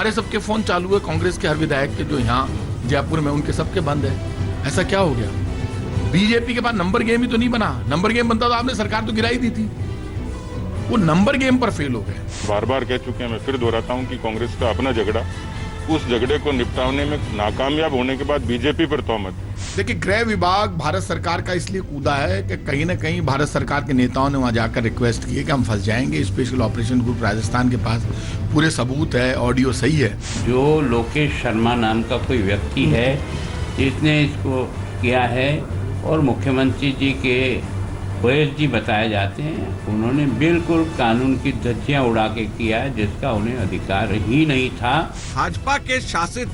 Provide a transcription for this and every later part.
हमारे सबके फोन चालू है, कांग्रेस के हर विधायक के जो यहाँ जयपुर में उनके सबके बंद है। ऐसा क्या हो गया? बीजेपी के पास नंबर गेम ही तो नहीं बना। नंबर गेम बनता तो आपने सरकार तो गिराई दी थी। वो नंबर गेम पर फेल हो गए। बार बार कह चुके हैं, मैं फिर दोहराता हूं कि कांग्रेस का अपना झगड़ा, उस झगड़े को निपटाने में नाकामयाब होने के बाद बीजेपी पर तोहमत। देखिए, गृह विभाग भारत सरकार का इसलिए कूदा है कि कहीं ना कहीं भारत सरकार के नेताओं ने वहां जाकर रिक्वेस्ट की है कि हम फंस जाएंगे। स्पेशल ऑपरेशन ग्रुप राजस्थान के पास पूरे सबूत है, ऑडियो सही है। जो लोकेश शर्मा नाम का कोई व्यक्ति है जिसने इसको किया है और मुख्यमंत्री जी के ओएस जी बताए जाते हैं, उन्होंने बिल्कुल कानून की धज्जियां उड़ा के किया है, जिसका उन्हें अधिकार ही नहीं था। भाजपा के शासित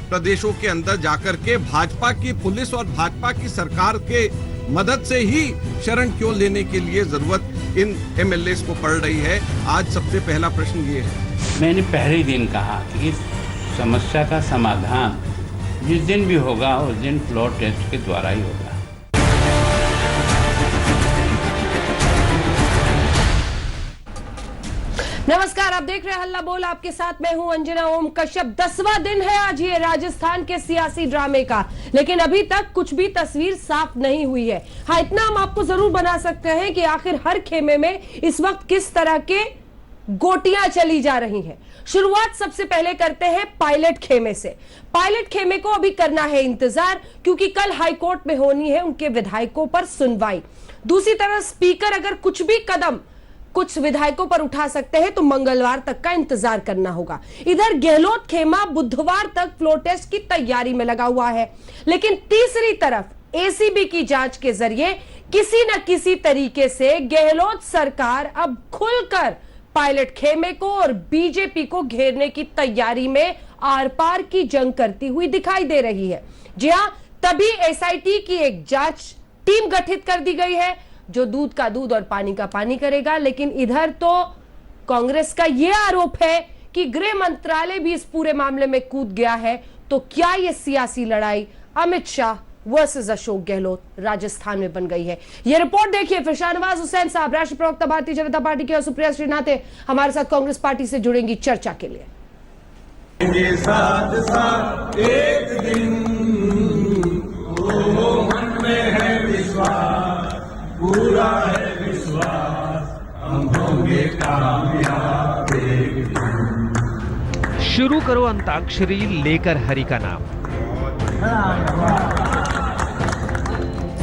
प्रदेशों के अंदर जाकर के भाजपा की पुलिस और भाजपा की सरकार के मदद से ही शरण क्यों लेने के लिए जरूरत इन एमएलए को पड़ रही है। आज सबसे पहला प्रश्न ये है, मैंने पहले ही दिन कहा कि इस समस्या का समाधान जिस दिन भी होगा उस दिन फ्लोर टेस्ट के द्वारा ही होगा। नमस्कार, आप देख रहे हैं हल्ला बोल। आपके साथ मैं हूं अंजना ओम कश्यप। 10वां दिन है आज ये राजस्थान के सियासी ड्रामे का, लेकिन अभी तक कुछ भी तस्वीर साफ नहीं हुई है। हाँ, इतना हम आपको जरूर बना सकते हैं कि आखिर हर खेमे में इस वक्त किस तरह के गोटियां चली जा रही हैं। शुरुआत सबसे पहले करते हैं पायलट खेमे से। पायलट खेमे को अभी करना है इंतजार, क्योंकि कल हाईकोर्ट में होनी है उनके विधायकों पर सुनवाई। दूसरी तरफ स्पीकर अगर कुछ भी कदम कुछ विधायकों पर उठा सकते हैं तो मंगलवार तक का इंतजार करना होगा। इधर गहलोत खेमा बुधवार तक फ्लोर टेस्ट की तैयारी में लगा हुआ है, लेकिन तीसरी तरफ एसीबी की जांच के जरिए किसी न किसी तरीके से गहलोत सरकार अब खुलकर पायलट खेमे को और बीजेपी को घेरने की तैयारी में आर पार की जंग करती हुई दिखाई दे रही है। जी हां, तभी एसआईटी की एक जांच टीम गठित कर दी गई है जो दूध का दूध और पानी का पानी करेगा। लेकिन इधर तो कांग्रेस का यह आरोप है कि गृह मंत्रालय भी इस पूरे मामले में कूद गया है। तो क्या यह सियासी लड़ाई अमित शाह वर्सेस अशोक गहलोत राजस्थान में बन गई है? यह रिपोर्ट देखिए। फिर शाहनवाज हुसैन साहब, राष्ट्रीय प्रवक्ता भारतीय जनता पार्टी के, और सुप्रिया श्रीनाथे हमारे साथ कांग्रेस पार्टी से जुड़ेंगी चर्चा के लिए। साथ साथ एक दिन मन में है विश्वास, पूरा है विश्वास, हम होंगे कामयाब एक दिन। शुरू करो अंताक्षरी लेकर हरि का नाम।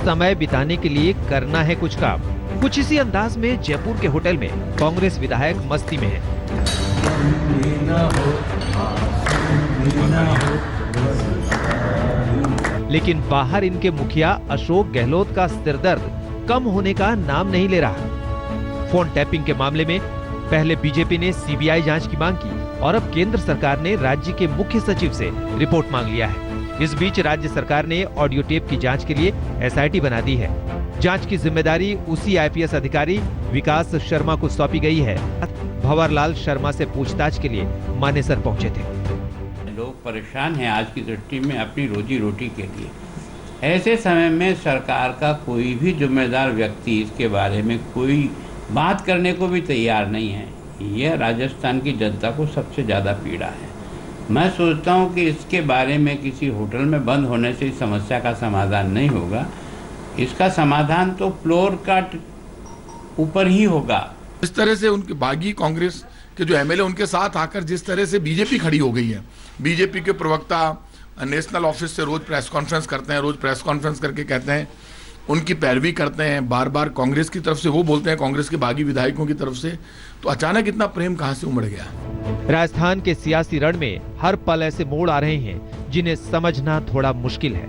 समय बिताने के लिए करना है कुछ काम। कुछ इसी अंदाज में जयपुर के होटल में कांग्रेस विधायक मस्ती में हैं। लेकिन बाहर इनके मुखिया अशोक गहलोत का सिरदर्द कम होने का नाम नहीं ले रहा। फोन टैपिंग के मामले में पहले बीजेपी ने सीबीआई जांच की मांग की और अब केंद्र सरकार ने राज्य के मुख्य सचिव से रिपोर्ट मांग लिया है। इस बीच राज्य सरकार ने ऑडियो टेप की जांच के लिए एसआईटी बना दी है। जांच की जिम्मेदारी उसी आईपीएस अधिकारी विकास शर्मा को सौंपी गई है। भंवरलाल शर्मा से पूछताछ के लिए मानेसर पहुंचे थे। लोग परेशान हैं आज की दृष्टि में अपनी रोजी रोटी के लिए। ऐसे समय में सरकार का कोई भी जिम्मेदार व्यक्ति इसके बारे में कोई बात करने को भी तैयार नहीं है। यह राजस्थान की जनता को सबसे ज़्यादा पीड़ा है। मैं सोचता हूं कि इसके बारे में किसी होटल में बंद होने से इस समस्या का समाधान नहीं होगा। इसका समाधान तो फ्लोर का ऊपर ही होगा। इस तरह से उनके बागी कांग्रेस के जो एमएलए उनके साथ आकर जिस तरह से बीजेपी खड़ी हो गई है, बीजेपी के प्रवक्ता नेशनल ऑफिस से रोज प्रेस कॉन्फ्रेंस करते हैं, रोज प्रेस कॉन्फ्रेंस करके कहते हैं, उनकी पैरवी करते हैं, बार बार कांग्रेस की तरफ से वो बोलते हैं, कांग्रेस के बागी विधायकों की तरफ से। तो अचानक इतना प्रेम कहां से उमड़ गया? राजस्थान के सियासी रण में हर पल ऐसे मोड़ आ रहे हैं जिन्हें समझना थोड़ा मुश्किल है।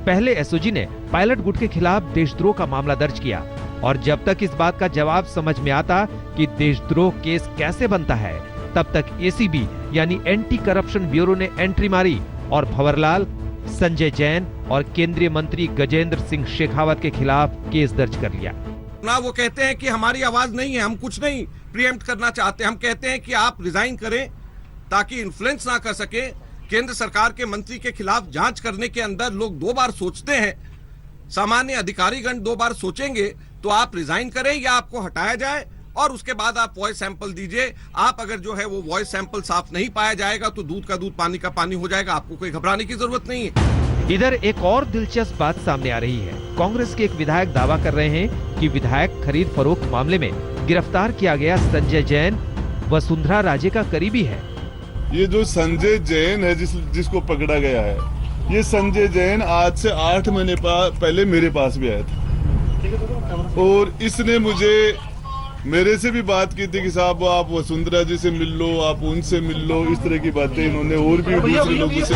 पहले एसओजी ने पायलट गुट के खिलाफ देशद्रोह का मामला दर्ज किया और जब तक इस बात का जवाब समझ में आता कि देशद्रोह केस कैसे बनता है, तब तक एसीबी यानी एंटी करप्शन ब्यूरो ने एंट्री मारी और भंवरलाल, संजय जैन और केंद्रीय मंत्री गजेंद्र सिंह शेखावत के खिलाफ केस दर्ज कर लिया। ना वो कहते हैं कि हमारी आवाज नहीं है, हम कुछ नहीं प्रीएम्प्ट करना चाहते। हम कहते हैं कि आप रिजाइन करें ताकि इन्फ्लुएंस ना कर सके। केंद्र सरकार के मंत्री के खिलाफ जांच करने के अंदर लोग 2 बार सोचते हैं, सामान्य अधिकारीगण 2 बार सोचेंगे। तो आप रिजाइन करें या आपको हटाया जाए और उसके बाद आप वॉइस सैंपल दीजिए। आप अगर जो है वो वॉइस सैंपल साफ नहीं पाया जाएगा तो दूध का दूध पानी का पानी हो जाएगा, आपको कोई घबराने की जरूरत नहीं है। इधर एक और दिलचस्प बात सामने आ रही है। कांग्रेस के एक विधायक दावा कर रहे हैं कि विधायक खरीद फरोख्त मामले में गिरफ्तार किया गया संजय जैन वसुंधरा राजे का करीबी है। ये जो संजय जैन है जिसको पकड़ा गया है, ये संजय जैन आज से 8 महीने पहले मेरे पास भी आया था और इसने मेरे से भी बात की थी कि साहब आप वसुंधरा जी से मिल लो, आप उनसे मिल लो, इस तरह की बातें इन्होंने और भी दूसरे लोगों से।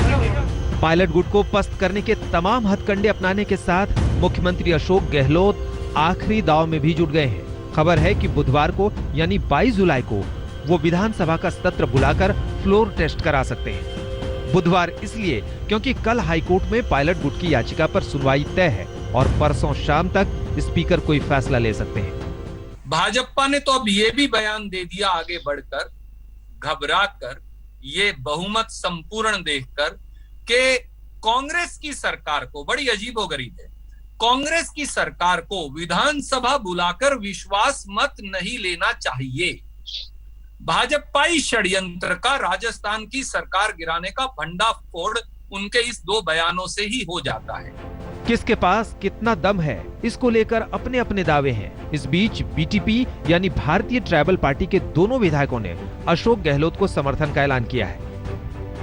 पायलट गुट को पस्त करने के तमाम हथकंडे अपनाने के साथ मुख्यमंत्री अशोक गहलोत आखिरी दाव में भी जुट गए हैं। खबर है कि बुधवार को यानी 22 जुलाई को वो विधानसभा का सत्र बुलाकर फ्लोर टेस्ट करा सकते हैं। बुधवार इसलिए क्योंकि कल हाईकोर्ट में पायलट गुट की याचिका पर सुनवाई तय है और परसों शाम तक स्पीकर कोई फैसला ले सकते हैं। भाजपा ने तो अब ये भी बयान दे दिया आगे बढ़कर, घबरा कर, ये बहुमत संपूर्ण देखकर कि कांग्रेस की सरकार को, बड़ी अजीबोगरीब है, कांग्रेस की सरकार को विधानसभा बुलाकर विश्वास मत नहीं लेना चाहिए। भाजपाई षड्यंत्र का राजस्थान की सरकार गिराने का भंडाफोड़ उनके इस 2 बयानों से ही हो जाता है। किसके पास कितना दम है, इसको लेकर अपने अपने दावे हैं। इस बीच बीटीपी यानी भारतीय ट्राइबल पार्टी के दोनों विधायकों ने अशोक गहलोत को समर्थन का ऐलान किया है।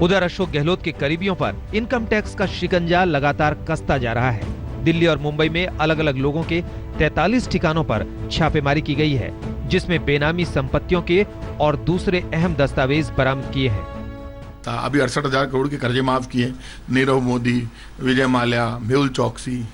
उधर अशोक गहलोत के करीबियों पर इनकम टैक्स का शिकंजा लगातार कसता जा रहा है। दिल्ली और मुंबई में अलग अलग लोगों के 43 ठिकानों पर छापेमारी की गई है, जिसमें बेनामी संपत्तियों के और दूसरे अहम दस्तावेज बरामद किए हैं। अभी 68,000 करोड़ के कर्जे माफ किए, नीरव मोदी, विजय माल्या, मेहुल चौकसी,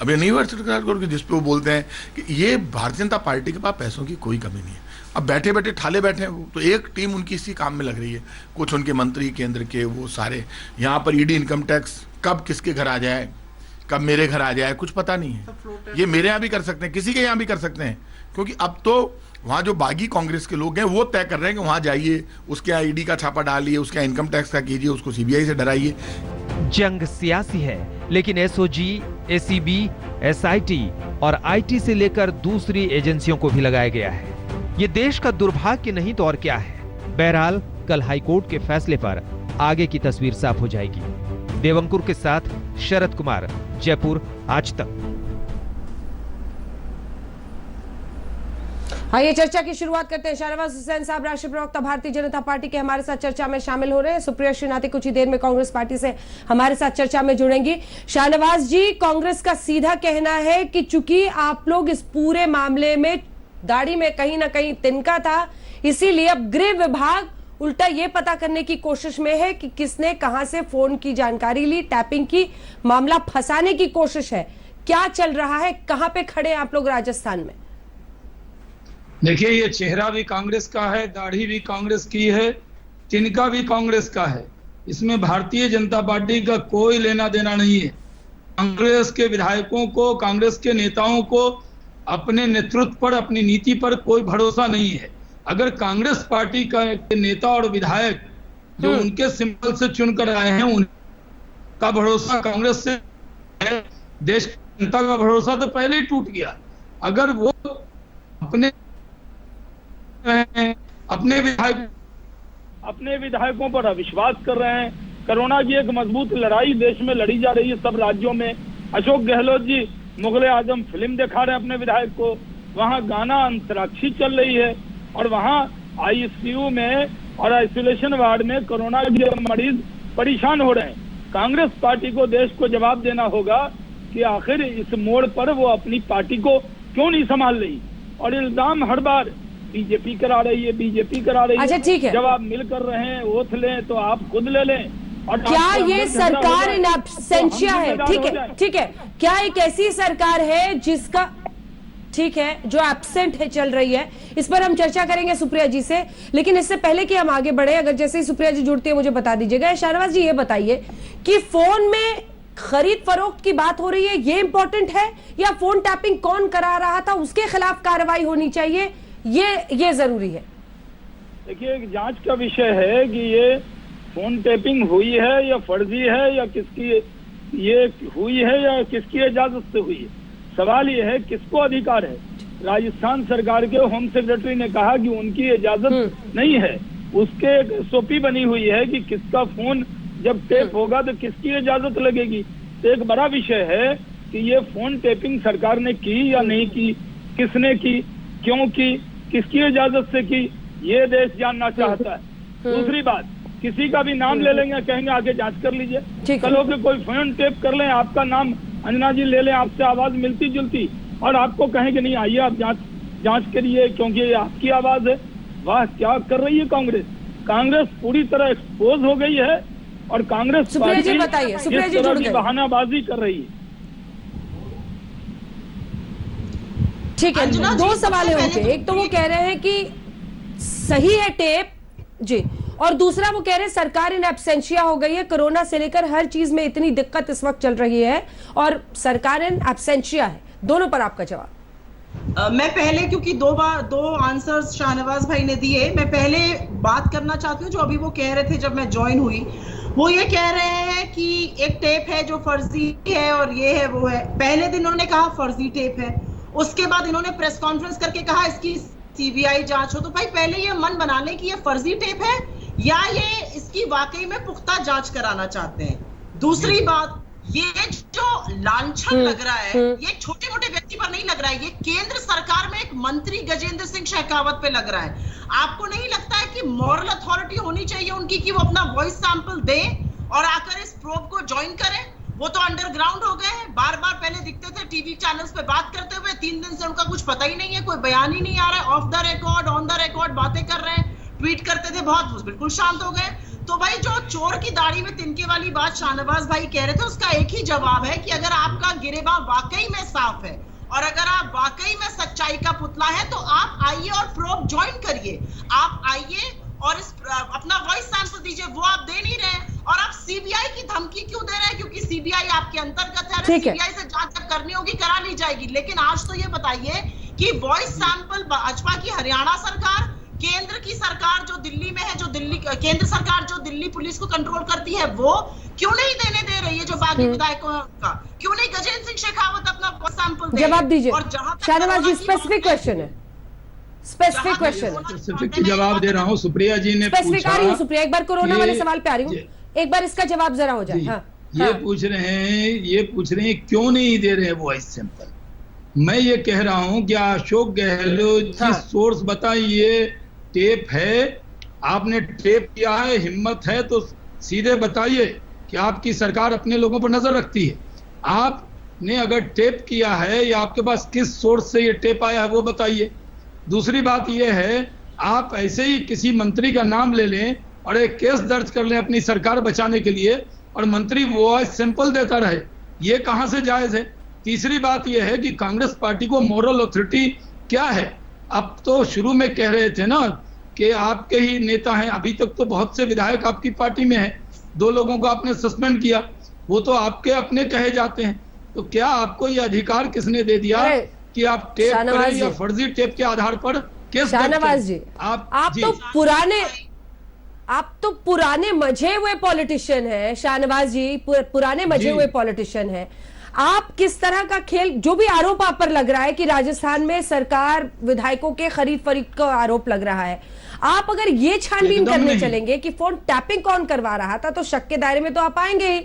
अभी नहीं हुआ 68,000 करोड़ की, जिसपे वो बोलते हैं कि ये भारतीय जनता पार्टी के पास पैसों की कोई कमी नहीं है। अब बैठे बैठे ठाले बैठे हैं वो, तो एक टीम उनकी इसी काम में लग रही है। कुछ उनके मंत्री केंद्र के वो सारे, यहाँ पर ईडी इनकम टैक्स कब किसके घर आ जाए, कब मेरे घर आ जाए, कुछ पता नहीं है। ये मेरे यहाँ भी कर सकते हैं, किसी के यहाँ भी कर सकते हैं, क्योंकि अब तो वहाँ जो बागी कांग्रेस के लोग हैं वो तय कर रहे हैं कि वहाँ जाइए, उसके यहाँ ईडी का छापा डालिए, उसके यहाँ इनकम टैक्स का कीजिए, उसको सीबीआई से डराइए। जंग सियासी है, लेकिन एसओजी, एसीबी, एसआईटी और आईटी से लेकर दूसरी एजेंसियों को भी लगाया गया है। ये देश का दुर्भाग्य नहीं तो और क्या है। बहरहाल कल हाईकोर्ट के फैसले पर आगे की तस्वीर साफ हो जाएगी। देवंकुर के साथ शरद कुमार, जयपुर, आज तक। आइए चर्चा की शुरुआत करते हैं। शाहनवाज हुसैन साहब राष्ट्रीय प्रवक्ता भारतीय जनता पार्टी के हमारे साथ चर्चा में शामिल हो रहे हैं। सुप्रिया श्रीनाथी कुछ ही देर में कांग्रेस पार्टी से हमारे साथ चर्चा में जुड़ेंगी। शाहनवाज जी, कांग्रेस का सीधा कहना है कि चूंकि आप लोग इस पूरे मामले में दाढ़ी में कहीं ना कहीं तिनका था, इसीलिए अब गृह विभाग उल्टा ये पता करने की कोशिश में है कि किसने कहां से फोन की जानकारी ली, टैपिंग की, मामला फंसाने की कोशिश है। क्या चल रहा है, कहां पे खड़े आप लोग राजस्थान में? देखिए, ये चेहरा भी कांग्रेस का है, दाढ़ी भी कांग्रेस की है, तिनका भी कांग्रेस का है। इसमें भारतीय जनता पार्टी का कोई लेना देना नहीं है। कांग्रेस के विधायकों को, कांग्रेस के नेताओं को अपने नेतृत्व पर, अपनी नीति पर कोई भरोसा नहीं है। अगर कांग्रेस पार्टी का नेता और विधायक जो उनके सिंबल से चुनकर आए हैं, उनका भरोसा कांग्रेस से है, देश की जनता का भरोसा तो पहले ही टूट गया। अगर वो अपने विधायकों पर अविश्वास कर रहे हैं। कोरोना की एक मजबूत लड़ाई देश में लड़ी जा रही है, सब राज्यों में। अशोक गहलोत जी मुगले आजम फिल्म दिखा रहे हैं अपने विधायक को, वहां गाना अंतराक्षी चल रही है और वहां आईसीयू में और आइसोलेशन वार्ड में कोरोना के मरीज परेशान हो रहे हैं। कांग्रेस पार्टी को देश को जवाब देना होगा कि आखिर इस मोड़ पर वो अपनी पार्टी को क्यों नहीं संभाल रही। और इल्जाम हर बार बीजेपी करा रही है, बीजेपी करा रही है। अच्छा, ठीक है, जब आप मिल कर रहे हैं, ओथ लें तो आप खुद ले लें। और क्या ये सरकार इन एब्सेंशिया है? ठीक है, ठीक है, क्या एक ऐसी सरकार है जिसका, ठीक है, जो एब्सेंट है, चल रही है? इस पर हम चर्चा करेंगे सुप्रिया जी से, लेकिन इससे पहले कि हम आगे बढ़े, अगर जैसे ही सुप्रिया जी जुड़ती है मुझे बता दीजिएगा। शाहनवाज जी, ये बताइए कि फोन में खरीद फरोख्त की बात हो रही है, ये इंपॉर्टेंट है, या फोन टैपिंग कौन करा रहा था उसके खिलाफ कार्रवाई होनी चाहिए, ये जरूरी है? देखिए, एक जांच का विषय है कि ये फोन टैपिंग हुई है या फर्जी है, या किसकी ये हुई है, या किसकी इजाजत से हुई है। सवाल ये है किसको अधिकार है राजस्थान सरकार के होम सेक्रेटरी ने कहा कि उनकी इजाजत नहीं है। उसके एक SOP बनी हुई है कि किसका फोन जब टेप होगा तो किसकी इजाजत लगेगी। तो एक बड़ा विषय है कि ये फोन टेपिंग सरकार ने की या नहीं की, किसने की, क्यों की, किसकी इजाजत से की, ये देश जानना चाहता है। दूसरी बात, किसी का भी नाम ले लेंगे, कहेंगे आगे जांच कर लीजिए। कल के कोई फोन टेप कर लें, आपका नाम अंजना जी ले लें, आपसे आवाज मिलती जुलती, और आपको कहें कि नहीं आइए आप जांच करिए क्योंकि ये आपकी आवाज है। वाह, क्या कर रही है कांग्रेस। कांग्रेस पूरी तरह एक्सपोज हो गई है और कांग्रेस सुप्रिया जी बताइए, सुप्रिया जी जुड़ गए, बहानाबाजी कर रही है। ठीक है, दो सवाल है उनके। एक तो वो कह रहे हैं कि सही है टेप जी, और दूसरा वो कह रहे हैं सरकार इन एब्सेंशिया हो गई है, कोरोना से लेकर हर चीज में इतनी दिक्कत इस वक्त चल रही है और सरकार इन एब्सेंशिया है। दोनों पर आपका जवाब। मैं पहले, क्योंकि दो आंसर्स शाहनवाज भाई ने दिए, मैं पहले बात करना चाहती हूँ जो अभी वो कह रहे थे जब मैं ज्वाइन हुई। वो ये कह रहे हैं कि एक टेप है जो फर्जी है और ये है वो है। पहले दिन उन्होंने कहा फर्जी टेप है, उसके बाद इन्होंने प्रेस कॉन्फ्रेंस करके कहा इसकी CBI जांच हो। तो भाई पहले ये मन बना लें कि ये फर्जी टेप है या ये इसकी वाकई में पुख्ता जांच कराना चाहते हैं। दूसरी बात, ये जो लांछन लग रहा है ये छोटे मोटे व्यक्ति पर नहीं लग रहा है, ये केंद्र सरकार में एक मंत्री गजेंद्र सिंह शेखावत पे लग रहा है। आपको नहीं लगता है कि मॉरल अथॉरिटी होनी चाहिए उनकी कि वो अपना वॉइस सैंपल दें और आकर इस प्रोब को ज्वाइन करें? वो तो अंडरग्राउंड हो गए हैं, बार बार पहले दिखते थे टीवी चैनल्स पे बात करते हुए, 3 दिन से उनका कुछ पता ही नहीं है, कोई बयान ही नहीं आ रहा है, of the record on the record बातें कर रहे हैं, ट्वीट करते थे बहुत, बिल्कुल शांत हो गए। तो भाई जो चोर की दाढ़ी में तिनके वाली बात शाहनवाज भाई कह रहे थे, उसका एक ही जवाब है कि अगर आपका गिरेबां वाकई में साफ है और अगर आप वाकई में सच्चाई का पुतला है तो आप आइए और प्रोब ज्वाइन करिए। आप आइए और इस अपना वॉइस सैंपल दीजिए, वो आप दे नहीं रहे और आप CBI की धमकी क्यों दे रहे हैं? क्योंकि CBI आपके अंतर्गत है, CBI से जांच जब करनी होगी करा ली जाएगी। लेकिन आज तो ये बताइए कि वॉइस सैंपल भाजपा की हरियाणा सरकार, केंद्र की सरकार जो दिल्ली में है, जो दिल्ली केंद्र सरकार जो दिल्ली पुलिस को कंट्रोल करती है, वो क्यों नहीं देने दे रही है? जो बाकी विधायकों का क्यों नहीं गजेंद्र सिंह शेखावत अपना सैंपल दे? जवाब दीजिए और शाहनवाज जी, स्पेसिफिक क्वेश्चन है, स्पेसिफिक क्वेश्चन है, स्पेसिफिक जवाब दे रहा हूँ। सुप्रिया जी ने स्पेसिफिक आ रही हूँ सुप्रिया, एक बार कोरोना वाले सवाल पे आ रही हूँ, एक बार इसका जवाब जरा हो जाए। हाँ, ये पूछ रहे हैं क्यों नहीं दे रहे हैं वॉइस सैंपल। मैं ये कह रहा हूँ कि अशोक गहलोत जी सोर्स बताइए, टेप है, आपने टेप किया है, हिम्मत है तो सीधे बताइए कि आपकी सरकार अपने लोगों पर नजर रखती है। आपने अगर टेप किया है या आपके पास किस सोर्स से ये टेप आया है वो बताइए। दूसरी बात ये है, आप ऐसे ही किसी मंत्री का नाम ले लें और एक केस दर्ज कर लें अपनी सरकार बचाने के लिए और मंत्री वॉइस सैंपल देता रहे, ये कहां से जायज है? तीसरी बात यह है कि कांग्रेस पार्टी को मोरल अथॉरिटी क्या है? अब तो शुरू में कह रहे थे ना कि आपके ही नेता हैं, अभी तक तो बहुत से विधायक आपकी पार्टी में हैं, 2 लोगों को आपने सस्पेंड किया, वो तो आपके अपने कहे जाते हैं। तो क्या आपको ये अधिकार किसने दे दिया कि आप टेप करें या फर्जी टेप के आधार पर केस? शाहनवाज जी, आप तो पुराने मजे हुए पॉलिटिशियन हैं। शाहनवाज जी पुराने मजे हुए पॉलिटिशियन हैं। आप किस तरह का खेल, जो भी आरोप आप पर लग रहा है कि राजस्थान में सरकार विधायकों के खरीद फरीद का आरोप लग रहा है, आप अगर ये छानबीन करने चलेंगे कि फोन टैपिंग कौन करवा रहा था तो शक के दायरे में तो आप आएंगे ही।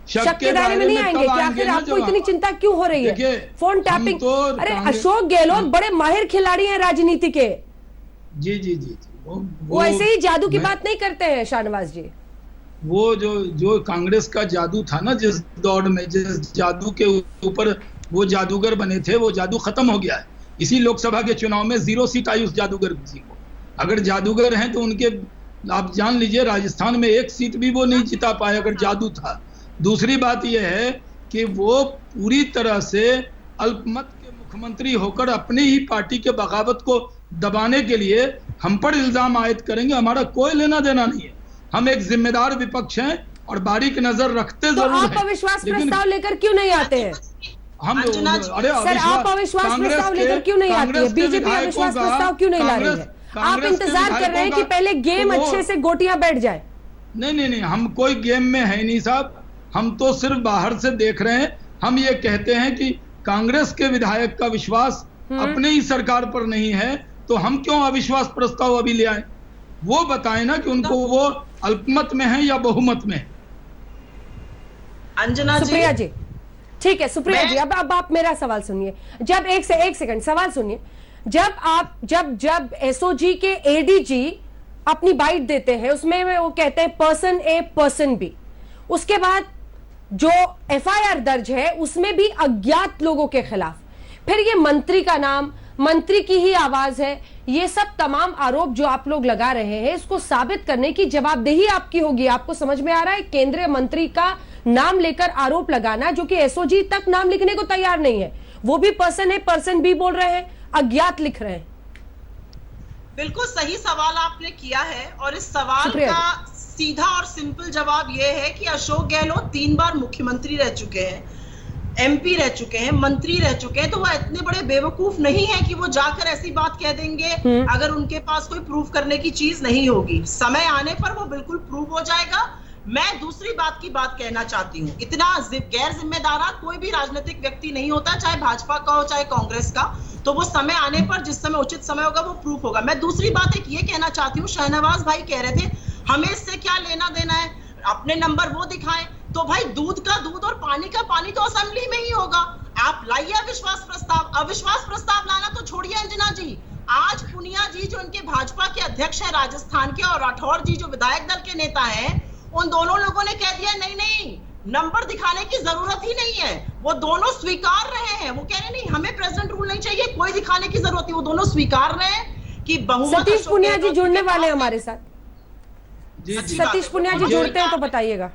शक के दायरे में नहीं आएंगे कि आखिर आपको इतनी चिंता क्यों हो रही है? फोन टैपिंग, अरे अशोक गहलोत बड़े माहिर खिलाड़ी हैं राजनीति के। जी वो ऐसे ही जादू की बात नहीं करते हैं शाहनवाज जी। वो जो कांग्रेस का जादू था ना, जिस दौर में जिस जादू के ऊपर वो जादूगर बने थे, वो जादू खत्म हो गया है। इसी लोकसभा के चुनाव में 0 सीट आई उस जादूगर जी को। अगर जादूगर हैं तो उनके, आप जान लीजिए राजस्थान में 1 सीट भी वो नहीं जिता पाए अगर जादू था। दूसरी बात यह है कि वो पूरी तरह से अल्पमत के मुख्यमंत्री होकर अपनी ही पार्टी के बगावत को दबाने के लिए हम पर इल्जाम आयद करेंगे। हमारा कोई लेना देना नहीं है, हम एक जिम्मेदार विपक्ष हैं और बारीक नजर रखते जरूर हैं। आप अविश्वास प्रस्ताव लेकर क्यों नहीं आते हैं? हम सर, आप अविश्वास प्रस्ताव लेकर क्यों नहीं आती है? बीजेपी अविश्वास प्रस्ताव क्यों नहीं ला रही है? आप इंतजार कर रहे हैं कि पहले गेम अच्छे से गोटियां बैठ जाए। नहीं, हम कोई गेम में है नहीं साहब, हम तो सिर्फ बाहर से देख रहे हैं। हम ये कहते हैं कि कांग्रेस के विधायक का विश्वास अपने ही सरकार पर नहीं है तो हम क्यों अविश्वास प्रस्ताव अभी ले आए? वो बताएं ना कि उनको वो अल्पमत में है या बहुमत में है। अंजना सुप्रिया जी, ठीक है सुप्रिया जी, अब आप मेरा सवाल सुनिए। जब एक सेकंड सवाल सुनिए। जब एसओजी के एडीजी अपनी बाइट देते हैं उसमें वो कहते हैं पर्सन ए पर्सन बी, उसके बाद जो एफआईआर दर्ज है उसमें भी अज्ञात लोगों के खिलाफ, फिर ये मंत्री का नाम, मंत्री की ही आवाज है, ये सब तमाम आरोप जो आप लोग लगा रहे हैं इसको साबित करने की जवाबदेही आपकी होगी। आपको समझ में आ रहा है? केंद्रीय मंत्री का नाम लेकर आरोप लगाना, जो कि एसओजी तक नाम लिखने को तैयार नहीं है, वो भी पर्सन है पर्सन बी बोल रहे हैं, अज्ञात लिख रहे हैं। बिल्कुल सही सवाल आपने किया है और इस सवाल का सीधा और सिंपल जवाब यह है कि अशोक गहलोत 3 बार मुख्यमंत्री रह चुके हैं, एमपी रह चुके हैं, मंत्री रह चुके हैं, तो वह इतने बड़े बेवकूफ नहीं है कि वो जाकर ऐसी बात कह देंगे अगर उनके पास कोई प्रूफ करने की चीज नहीं होगी। समय आने पर वो बिल्कुल प्रूव हो जाएगा। मैं दूसरी बात की बात कहना चाहती हूँ, इतना गैर जिम्मेदार कोई भी राजनीतिक व्यक्ति नहीं होता, चाहे भाजपा का हो चाहे कांग्रेस का, तो वो समय आने पर जिस समय उचित समय होगा वो प्रूफ होगा। मैं दूसरी बात एक ये कहना चाहती हूँ, शहनवाज भाई कह रहे थे हमें इससे क्या लेना देना है, अपने नंबर वो दिखाएं, तो भाई दूध का दूध और पानी का पानी तो असेंबली में ही होगा। आप लाइए अविश्वास प्रस्ताव। अविश्वास प्रस्ताव लाना तो छोड़िए अंजना जी, आज पुनिया जी जो इनके भाजपा के अध्यक्ष है राजस्थान के और राठौर जी जो विधायक दल के नेता हैं, उन दोनों लोगों ने कह दिया नहीं नंबर दिखाने की जरूरत ही नहीं है। वो दोनों स्वीकार रहे हैं, वो कह रहे नहीं हमें प्रेसिडेंट रूल नहीं चाहिए, कोई दिखाने की जरूरत नहीं। वो दोनों स्वीकार रहे हैं कि बहुमत। सतीश पुनिया जी जुड़ने वाले हमारे साथ। सतीश पुनिया जी जुड़ते हैं तो बताइएगा।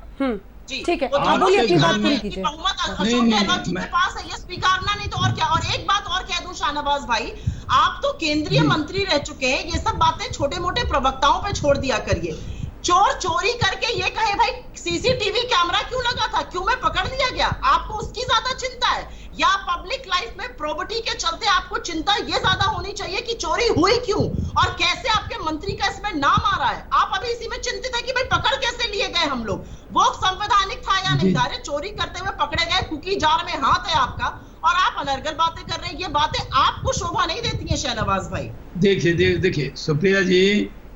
ठीक है, बोलिए अपनी बात पूरी कीजिए। बहुमत अशोक गहलोत जी के पास है, ये स्वीकारना नहीं तो और क्या। और एक बात और कह दूं शाहनवाज भाई, आप तो केंद्रीय मंत्री रह चुके हैं, ये सब बातें छोटे मोटे प्रवक्ताओं पे छोड़ दिया करिए। चोर चोरी करके ये कहे भाई सीसीटीवी कैमरा क्यों लगा था, क्यों मैं पकड़ लिया गया, आपको उसकी ज्यादा चिंता है, या पब्लिक लाइफ में प्रॉपर्टी के चलते आपको चिंता ये ज्यादा होनी चाहिए कि चोरी हुई क्यों और कैसे आपके मंत्री का इसमें नाम आ रहा है। आप अभी इसी में चिंतित है कि भाई पकड़ कैसे लिए गए हम लोग, वो संवैधानिक था या नहीं था। अरे चोरी करते हुए पकड़े गए, कुकी जार में हाथ है आपका और आप अनर्गल बातें कर रहे हैं। ये बातें आपको शोभा नहीं देती हैं शहनवाज भाई। देखिए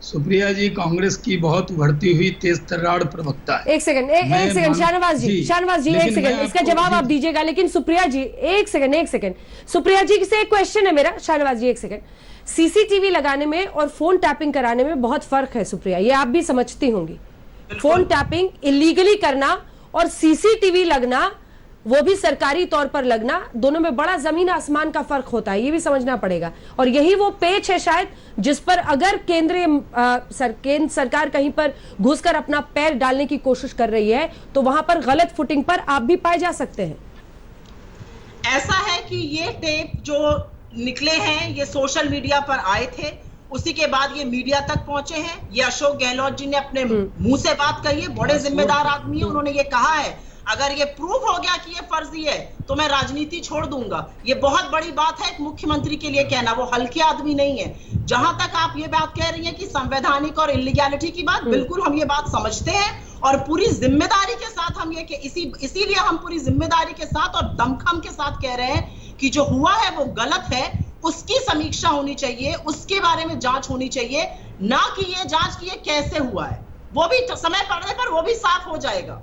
सुप्रिया जी कांग्रेस की बहुत उभरती हुई तेज तर्रार प्रवक्ता है। एक सेकंड शाहनवाज जी एक सेकंड, इसका जवाब आप दीजिएगा। लेकिन सुप्रिया जी एक सेकंड सुप्रिया जी से एक क्वेश्चन है मेरा। शाहनवाज जी एक सेकंड, सीसीटीवी लगाने में और फोन टैपिंग कराने में बहुत फर्क है सुप्रिया, ये आप भी समझती होंगी। फोन टैपिंग इलीगली करना और सीसीटीवी लगना, वो भी सरकारी तौर पर लगना, दोनों में बड़ा जमीन आसमान का फर्क होता है, ये भी समझना पड़ेगा। और यही वो पेच है शायद जिस पर अगर केंद्र सरकार कहीं पर घुसकर अपना पैर डालने की कोशिश कर रही है तो वहां पर गलत फुटिंग पर आप भी पाए जा सकते हैं। ऐसा है कि ये टेप जो निकले हैं ये सोशल मीडिया पर आए थे, उसी के बाद ये मीडिया तक पहुंचे हैं। ये अशोक गहलोत जी ने अपने मुंह से बात कही है, बड़े जिम्मेदार आदमी है, उन्होंने ये कहा है अगर ये प्रूफ हो गया कि ये फर्जी है तो मैं राजनीति छोड़ दूंगा। ये बहुत बड़ी बात है एक मुख्यमंत्री के लिए कहना, वो हल्के आदमी नहीं है। जहां तक आप ये बात कह रही हैं कि संवैधानिक और इलीगैलिटी की बात, बिल्कुल हम ये बात समझते हैं और पूरी जिम्मेदारी के साथ हम ये इसीलिए हम पूरी जिम्मेदारी के साथ और दमखम के साथ कह रहे हैं कि जो हुआ है वो गलत है, उसकी समीक्षा होनी चाहिए, उसके बारे में जांच होनी चाहिए, ना कि ये जांच की ये कैसे हुआ है। वो भी समय पड़ने पर वो भी साफ हो जाएगा।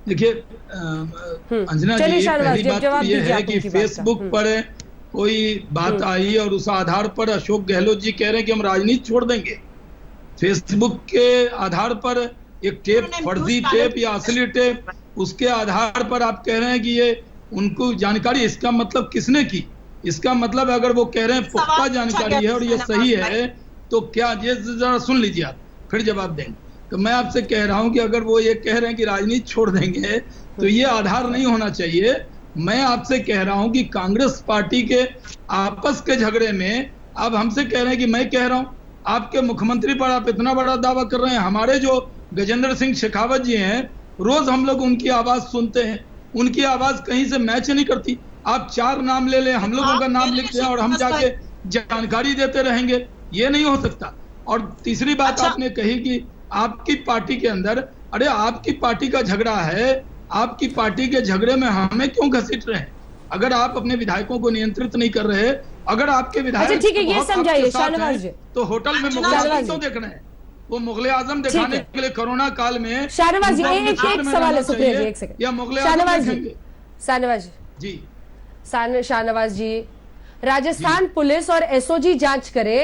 देखिए अंजना जी, पहली बात तो ये है कि फेसबुक पर कोई बात आई और उस आधार पर अशोक गहलोत जी कह रहे हैं कि हम राजनीति छोड़ देंगे। फेसबुक के आधार पर एक टेप, फर्जी टेप या असली टेप, उसके आधार पर आप कह रहे हैं कि ये उनको जानकारी, इसका मतलब किसने की? इसका मतलब अगर वो कह रहे हैं पुख्ता जानकारी है और ये सही है तो क्या, ये जरा सुन लीजिए आप फिर जवाब देंगे। तो मैं आपसे कह रहा हूं कि अगर वो ये कह रहे हैं कि राजनीति छोड़ देंगे तो ये आधार नहीं होना चाहिए। मैं आपसे कह रहा हूं कि कांग्रेस पार्टी के आपस के झगड़े में आप हमसे कह रहे हैं कि मैं कह रहा हूं, आपके मुख्यमंत्री पर आप इतना बड़ा दावा कर रहे हैं। हमारे जो गजेंद्र सिंह शेखावत जी हैं, रोज हम लोग उनकी आवाज सुनते हैं, उनकी आवाज कहीं से मैच नहीं करती। आप 4 नाम ले लें, हम लोगों का नाम लिख दें और हम जाके जानकारी देते रहेंगे, ये नहीं हो सकता। और तीसरी बात आपने कही कि आपकी पार्टी के अंदर, अरे आपकी पार्टी का झगड़ा है, आपकी पार्टी के झगड़े में हमें क्यों घसीट रहे हैं? अगर आप अपने विधायकों को नियंत्रित नहीं कर रहे, अगर आपके विधायक अच्छा ठीक है, ये बहुत समझाइए आपके साथ शाहनवाज हैं, जी। तो होटल में मुगल आजम क्यों देख रहे हैं? वो मुगल आजम दिखाने के लिए कोरोना काल में शाहनवाज जी उनको अपने एक घर में सवाल है रहना सुप्रिया जी, चाहिए एक सेकंड। या मुगल शाहनवाज आजम जी, देखेंगे? शाहनवाज जी शाहनवाज जी, राजस्थान पुलिस और एसओजी जांच करे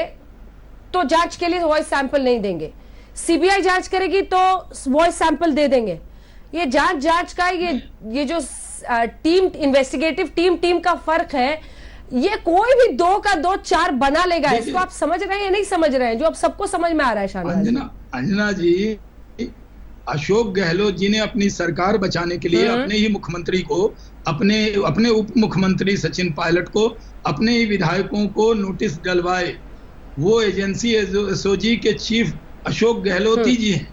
तो जांच के लिए वॉइस सैंपल नहीं देंगे, सीबीआई जांच करेगी तो वॉइस सैंपल दे देंगे। ये जांच का ये जो टीम इन्वेस्टिगेटिव टीम का फर्क है, ये कोई भी 2 का 2 4 बना लेगा। इसको आप समझ रहे हैं या नहीं समझ रहे हैं, जो अब सबको समझ में आ रहा है? शाहनवाज अंजना जी, अशोक गहलोत जी ने अपनी सरकार बचाने के लिए अपने ही मुख्यमंत्री को, अपने उप मुख्यमंत्री सचिन पायलट को, अपने ही विधायकों को नोटिस डलवाए। वो एजेंसी एसओजी के चीफ अशोक गहलोत ही जी हैं,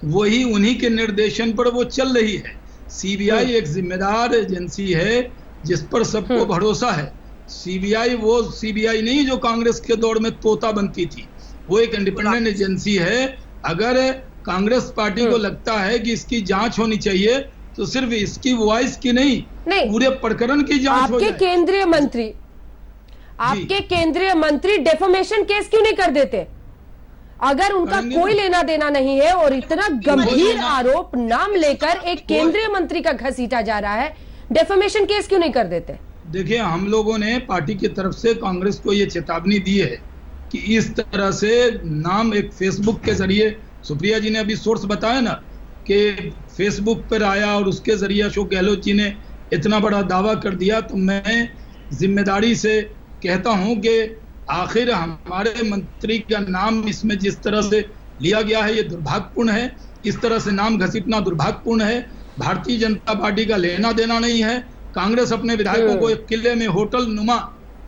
वही उन्हीं के निर्देशन पर वो चल रही है। सीबीआई एक जिम्मेदार एजेंसी है जिस पर सबको भरोसा है। सीबीआई वो सीबीआई नहीं जो कांग्रेस के दौर में तोता बनती थी, वो एक इंडिपेंडेंट एजेंसी है। अगर कांग्रेस पार्टी को लगता है कि इसकी जांच होनी चाहिए तो सिर्फ इसकी वॉइस की नहीं पूरे प्रकरण की जांच हो जाए। आपके केंद्रीय मंत्री डेफेमेशन केस क्यों नहीं कर देते? अगर उनका कोई लेना देना नहीं है और इतना गंभीर आरोप नाम लेकर एक केंद्रीय मंत्री का घसीटा जा रहा है, डेफेमेशन केस क्यों नहीं कर देते? देखिए, हम लोगों ने पार्टी की तरफ से कांग्रेस को ये चेतावनी दी है कि इस तरह से नाम एक फेसबुक के जरिए, सुप्रिया जी ने अभी सोर्स बताया ना कि फेसबुक पर आया और उसके जरिए अशोक गहलोत जी ने इतना बड़ा दावा कर दिया, तो मैं जिम्मेदारी से कहता हूं कि आखिर हमारे मंत्री का नाम इसमें जिस तरह से लिया गया है ये दुर्भाग्यपूर्ण है। इस तरह से नाम घसीटना दुर्भाग्यपूर्ण है। भारतीय जनता पार्टी का लेना देना नहीं है। कांग्रेस अपने विधायकों को एक किले में होटल नुमा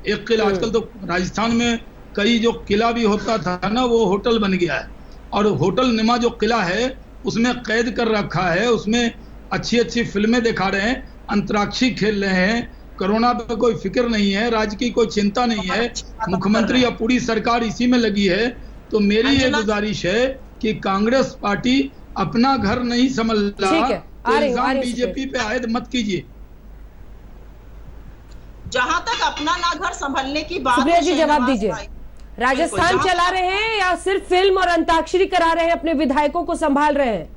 एक किला, आजकल तो राजस्थान में कई जो किला भी होता था ना, वो होटल बन गया है। और होटल नुमा जो किला है उसमें कैद कर रखा है, उसमें अच्छी अच्छी फिल्में दिखा रहे हैं, अंतराक्षी खेल रहे हैं, कोरोना पे कोई फिक्र नहीं है, राज्य की कोई चिंता नहीं है, मुख्यमंत्री या पूरी सरकार इसी में लगी है। तो मेरी ये गुजारिश है कि कांग्रेस पार्टी अपना घर नहीं संभल रहा तो इल्जाम बीजेपी पे आयद मत कीजिए। जहां तक अपना ना घर संभलने की बात सुप्रिया है, जी जवाब दीजिए, राजस्थान चला रहे हैं या सिर्फ फिल्म और अंताक्षरी करा रहे हैं, अपने विधायकों को संभाल रहे हैं,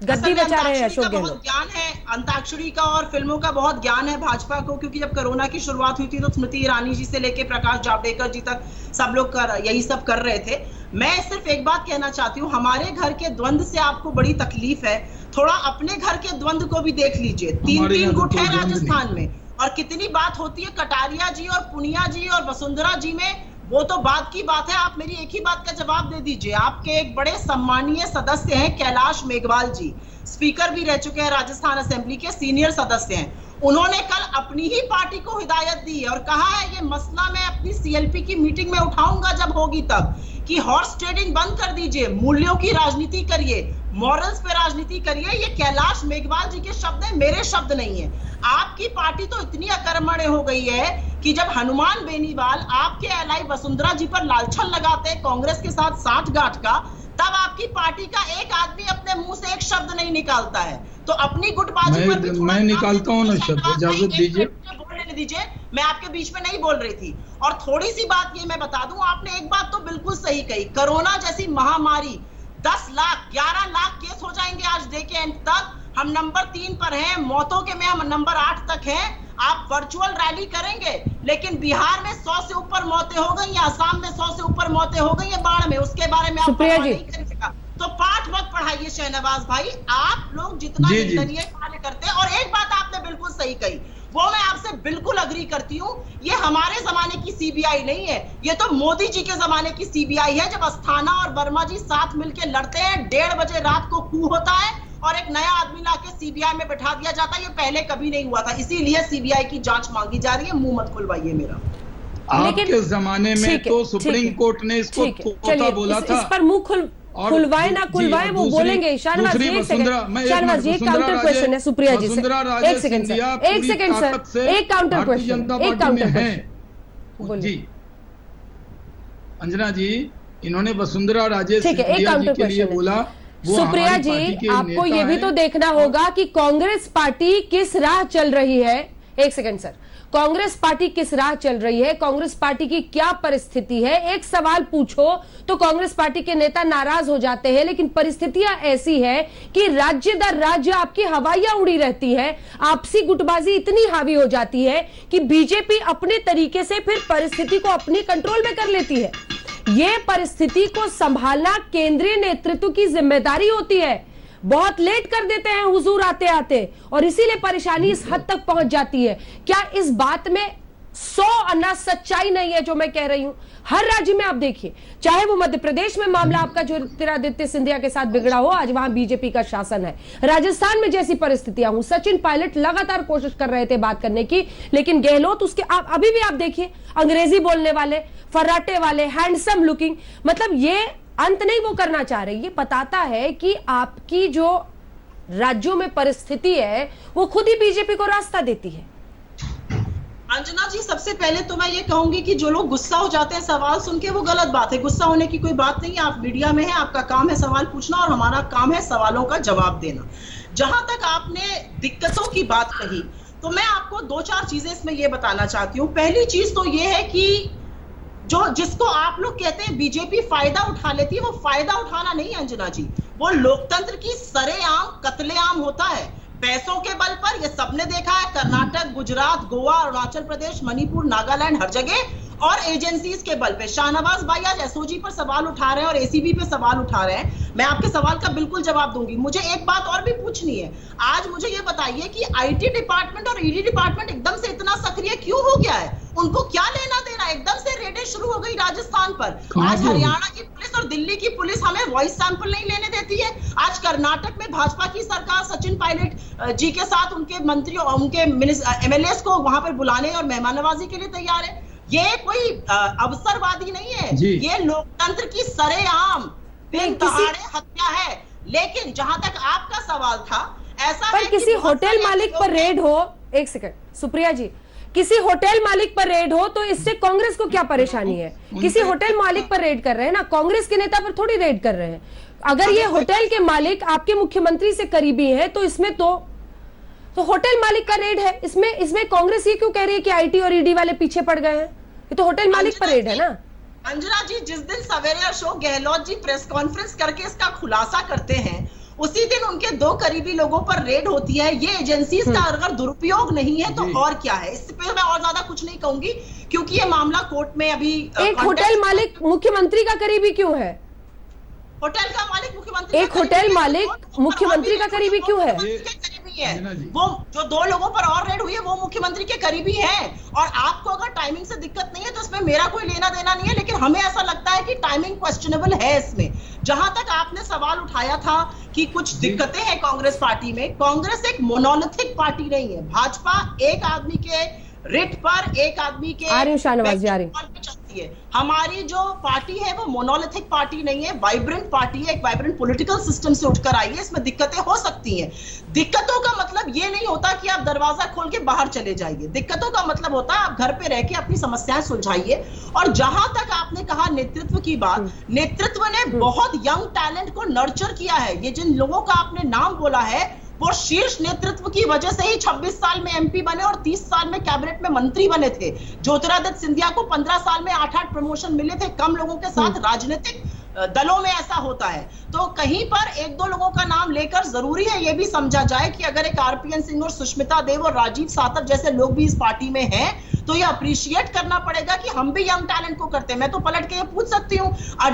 गद्दी बचा रहे हैं अशोक गहलोत? ज्ञान है अंताक्षरी का और फिल्मों का, बहुत ज्ञान है भाजपा को, क्योंकि जब कोरोना की शुरुआत हुई थी तो स्मृति ईरानी जी से लेके प्रकाश जावड़ेकर जी तक सब लोग यही सब कर रहे थे। मैं सिर्फ एक बात कहना चाहती हूँ, हमारे घर के द्वंद से आपको बड़ी तकलीफ है, थोड़ा अपने घर के द्वंद को भी देख लीजिए। 3 गुट है राजस्थान में, और कितनी बात होती है कटारिया जी और पुनिया जी और वसुंधरा जी में, वो तो बात की बात है। आप मेरी एक ही बात का जवाब दे दीजिए। आपके एक बड़े सम्मानीय सदस्य हैं कैलाश मेघवाल जी, स्पीकर भी रह चुके हैं राजस्थान असेंबली के, सीनियर सदस्य हैं। उन्होंने कल अपनी ही पार्टी को हिदायत दी है और कहा है ये मसला मैं अपनी सीएलपी की मीटिंग में उठाऊंगा जब होगी तब, कि हॉर्स ट्रेडिंग बंद कर दीजिए, मूल्यों की राजनीति करिए, मॉरल्स पे राजनीति करिए। ये कैलाश मेघवाल जी के शब्द हैं, मेरे शब्द नहीं है। आपकी पार्टी तो इतनी अकर्मण्य हो गई है कि जब हनुमान बेनीवाल आपके एलआई वसुंधरा जी पर लालछन लगाते हैं कांग्रेस के साथ साठगांठ का, तब आपकी पार्टी का एक आदमी अपने मुंह से एक शब्द नहीं निकालता है। तो अपनी गुटबाजी पर भी मैं निकालता हूं ना शब्द, इजाजत दीजिए, बोलने दीजिए। मैं आपके बीच में नहीं बोल रही थी। और थोड़ी सी बात ये मैं बता दूं, आपने एक बात तो बिल्कुल सही कही, कोरोना जैसी महामारी 10 लाख 11 लाख केस हो जाएंगे आज डे के एंड तक। हम नंबर 3 पर हैं, मौतों के में हम नंबर 8 तक हैं। आप वर्चुअल रैली करेंगे, लेकिन बिहार में 100 से ऊपर मौतें हो गई, असम में 100 से ऊपर मौतें हो गई है बाढ़ में, उसके बारे में आप नहीं करिएगा। तो पाठ मत पढ़ाइए शहनवाज भाई, आप लोग जितना निंदनीय कार्य करते हैं। और एक बात आपने बिल्कुल सही कही, वो मैं आपसे बिल्कुल अग्री करती हूँ, ये हमारे जमाने की सीबीआई नहीं है, ये तो मोदी जी के जमाने की सीबीआई है। जब अस्थाना और वर्मा जी साथ मिलकर लड़ते हैं, 1:30 बजे रात को coup होता है और एक नया आदमी लाके सीबीआई में बैठा दिया जाता है। ये पहले कभी नहीं हुआ था, इसीलिए सीबीआई की जांच मांगी जा रही है। मुंह मत खुलवाइए मेरा। आपके जमाने में तो सुप्रीम कोर्ट ने इसको तोता बोला था। इस पर मुंह खुलवाए ना खुलवाए वो बोलेंगे। शाहनवाज जी एक सेकंड, शाहनवाज जी एक काउंटर क्वेश्चन है सुप्रिया जी से, एक सेकंड सर, एक काउंटर क्वेश्चन, एक काउंटर क्वेश्चन जी। अंजना जी, इन्होंने वसुंधरा राजे सिंधिया जी के लिए बोला वो सुप्रिया हमारी जी, पार्टी के आपको नेता ये भी हैं। तो देखना होगा कि कांग्रेस पार्टी किस राह चल रही है। एक सेकंड सर, कांग्रेस पार्टी किस राह चल रही है, कांग्रेस पार्टी की क्या परिस्थिति है। एक सवाल पूछो तो कांग्रेस पार्टी के नेता नाराज हो जाते हैं, लेकिन परिस्थितियां ऐसी है कि राज्य दर राज्य आपकी हवाइयां उड़ी रहती है, आपसी गुटबाजी इतनी हावी हो जाती है कि बीजेपी अपने तरीके से फिर परिस्थिति को अपनी कंट्रोल में कर लेती है। ये परिस्थिति को संभालना केंद्रीय नेतृत्व की जिम्मेदारी होती है। बहुत लेट कर देते हैं हुजूर आते आते, और इसीलिए परेशानी इस हद तक पहुंच जाती है। क्या इस बात में 100 अन्ना सच्चाई नहीं है जो मैं कह रही हूं? हर राज्य में आप देखिए, चाहे वो मध्य प्रदेश में मामला आपका ज्योतिरादित्य सिंधिया के साथ बिगड़ा हो, आज वहां बीजेपी का शासन है। राजस्थान में जैसी परिस्थितियां हूं, सचिन पायलट लगातार कोशिश कर रहे थे बात करने की, लेकिन गहलोत उसके अभी भी आप देखिए, अंग्रेजी बोलने वाले, फर्राटे वाले, हैंडसम लुकिंग, मतलब ये अंत नहीं वो करना चाह रहे। ये बताता है कि आपकी जो राज्यों में परिस्थिति है वो खुद ही बीजेपी को रास्ता देती है। अंजना जी, सबसे पहले तो मैं ये कहूंगी कि जो लोग गुस्सा हो जाते हैं सवाल सुन के, वो गलत बात है। गुस्सा होने की कोई बात नहीं है। आप मीडिया में हैं, आपका काम है सवाल पूछना और हमारा काम है सवालों का जवाब देना। जहां तक आपने दिक्कतों की बात कही, तो मैं आपको 2-4 चीजें इसमें ये बताना चाहती हूँ। पहली चीज तो ये है कि जिसको आप लोग कहते हैं बीजेपी फायदा उठा लेती है, वो फायदा उठाना नहीं है अंजना जी, वो लोकतंत्र की सरेआम कत्लेआम होता है पैसों के बल पर। ये सबने देखा है, कर्नाटक, गुजरात, गोवा, अरुणाचल प्रदेश, मणिपुर, नागालैंड, हर जगह, और एजेंसीज के बल पे। शाहनवाज भाई आज एसओजी पर सवाल उठा रहे हैं और एसीबी पे सवाल उठा रहे हैं। मैं आपके सवाल का बिल्कुल जवाब दूंगी। मुझे एक बात और भी पूछनी है। आज मुझे ये बताइए कि आईटी डिपार्टमेंट और ईडी डिपार्टमेंट एकदम से इतना सक्रिय क्यों हो गया है? उनको क्या लेना देना? एकदम से रेडें शुरू हो गई राजस्थान पर। आज हरियाणा की पुलिस और दिल्ली की पुलिस हमें वॉइस सैंपल नहीं लेने देती है। आज कर्नाटक में भाजपा की सरकार सचिन पायलट जी के साथ उनके मंत्रियों, उनके एमएलएस को वहां पर बुलाने और मेहमाननवाजी के लिए तैयार है। ये कोई अवसरवादी नहीं है, ये लोकतंत्र की सरेआम बेदहाड़े हत्या है। लेकिन जहां तक आपका सवाल था, ऐसा पर किसी होटल मालिक पर रेड हो, एक सेकंड सुप्रिया जी, किसी होटल मालिक पर रेड हो तो इससे कांग्रेस को क्या परेशानी है? किसी होटल मालिक पर रेड कर रहे हैं ना, कांग्रेस के नेता पर थोड़ी रेड कर रहे हैं। अगर ये होटल के मालिक आपके मुख्यमंत्री से करीबी है तो इसमें तो होटल मालिक का रेड है। इसमें कांग्रेस ये क्यों कह रही है कि आईटी और ईडी वाले पीछे पड़ गए हैं? ये तो होटल मालिक पर रेड है ना। अंजना जी, जिस दिन सवेरे अशोक गहलोत जी प्रेस कॉन्फ्रेंस करके इसका खुलासा करते हैं, उसी दिन उनके 2 करीबी लोगों पर रेड होती है। ये एजेंसीज का अगर दुरुपयोग नहीं है तो और क्या है? इस पे मैं और ज्यादा कुछ नहीं कहूंगी, क्योंकि ये मामला कोर्ट में अभी एक होटल मालिक मुख्यमंत्री का करीबी क्यों है? होटल का मालिक मुख्यमंत्री, एक होटल मालिक मुख्यमंत्री का करीबी क्यों है? वो जो 2 लोगों पर और रेड हुई है वो मुख्यमंत्री के करीबी हैं। और आपको अगर टाइमिंग से दिक्कत नहीं है तो इसमें मेरा कोई लेना देना नहीं है, लेकिन हमें ऐसा लगता है कि टाइमिंग क्वेश्चनेबल है इसमें। जहां तक आपने सवाल उठाया था कि कुछ दिक्कतें हैं कांग्रेस पार्टी में, कांग्रेस एक मोनोलिथिक पार्टी नहीं है। भाजपा एक आदमी के रिट पर, एक आदमी के चलती है। हमारी जो पार्टी है वो मोनोलिथिक पार्टी नहीं है, वाइब्रेंट पार्टी है, एक वाइब्रेंट पॉलिटिकल सिस्टम से उठकर आई है। इसमें दिक्कतें हो सकती हैं। दिक्कतों का मतलब ये नहीं होता कि आप दरवाजा खोल के बाहर चले जाइए। दिक्कतों का मतलब होता है आप घर पे रह के अपनी समस्याएं सुलझाइए। और जहां तक आपने कहा नेतृत्व की बात, नेतृत्व ने बहुत यंग टैलेंट को नर्चर किया है। ये जिन लोगों का आपने नाम बोला है, वो शीर्ष नेतृत्व की वजह से ही 26 साल में एमपी बने और 30 साल में कैबिनेट में मंत्री बने थे। ज्योतिरादित्य सिंधिया को 15 साल में 8-8 प्रमोशन मिले थे। कम लोगों के साथ राजनीतिक दलों में ऐसा होता है। तो कहीं पर 1-2 लोगों का नाम लेकर जरूरी है ये भी समझा जाए कि अगर एक आरपीएन सिंह और सुष्मिता देव और राजीव सातव जैसे लोग भी इस पार्टी में हैं, तो ये अप्रिशिएट करना पड़ेगा कि हम भी यंग टैलेंट को करते हैं। मैं तो पलट के ये पूछ सकती हूँ, आ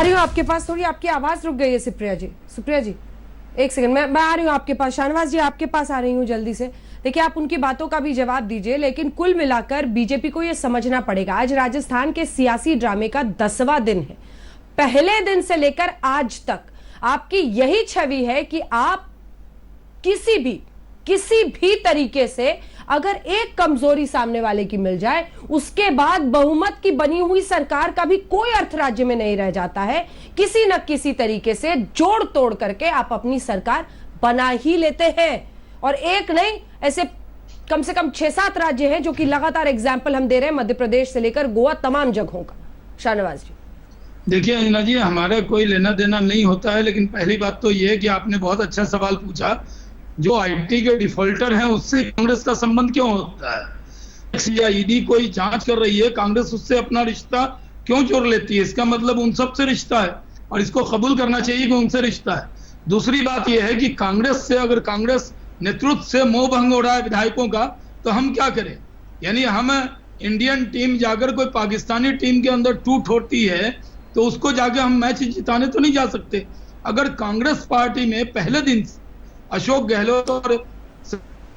रही हूँ आपके पास, थोड़ी आपकी आवाज रुक गई है सुप्रिया जी। सुप्रिया जी एक सेकंड, मैं आ रही हूँ आपके पास। शाहनवाज जी आपके पास आ रही हूँ जल्दी से। देखिए आप उनकी बातों का भी जवाब दीजिए, लेकिन कुल मिलाकर बीजेपी को यह समझना पड़ेगा, आज राजस्थान के सियासी ड्रामे का 10वां दिन है। पहले दिन से लेकर आज तक आपकी यही छवि है कि आप किसी भी तरीके से अगर एक कमजोरी सामने वाले की मिल जाए उसके बाद बहुमत की बनी हुई सरकार का भी कोई अर्थ राज्य में नहीं रह जाता है। किसी न किसी तरीके से जोड़ तोड़ करके आप अपनी सरकार बना ही लेते हैं। और एक नहीं, ऐसे कम से कम 6-7 राज्य हैं जो कि लगातार एग्जाम्पल हम दे रहे हैं, मध्य प्रदेश से लेकर गोवा, तमाम जगहों का। शाहनवाज जी देखिए अंजना जी, हमारा कोई लेना देना नहीं होता है, लेकिन पहली बात तो ये है कि आपने बहुत अच्छा सवाल पूछा। जो आईटी के डिफॉल्टर हैं उससे कांग्रेस का संबंध क्यों होता है? या ईडी कोई जांच कर रही है, कांग्रेस उससे अपना रिश्ता क्यों जोड़ लेती है? इसका मतलब उन सब से रिश्ता है और इसको कबूल करना चाहिए कि उनसे रिश्ता है। दूसरी बात यह है कि कांग्रेस से, अगर कांग्रेस नेतृत्व से मोह भंग हो रहा है विधायकों का, तो हम क्या करें? यानी हम इंडियन टीम जाकर कोई पाकिस्तानी टीम के अंदर टूट होती है तो उसको जाके हम मैच जिताने तो नहीं जा सकते। अगर कांग्रेस पार्टी में पहले दिन अशोक गहलोत और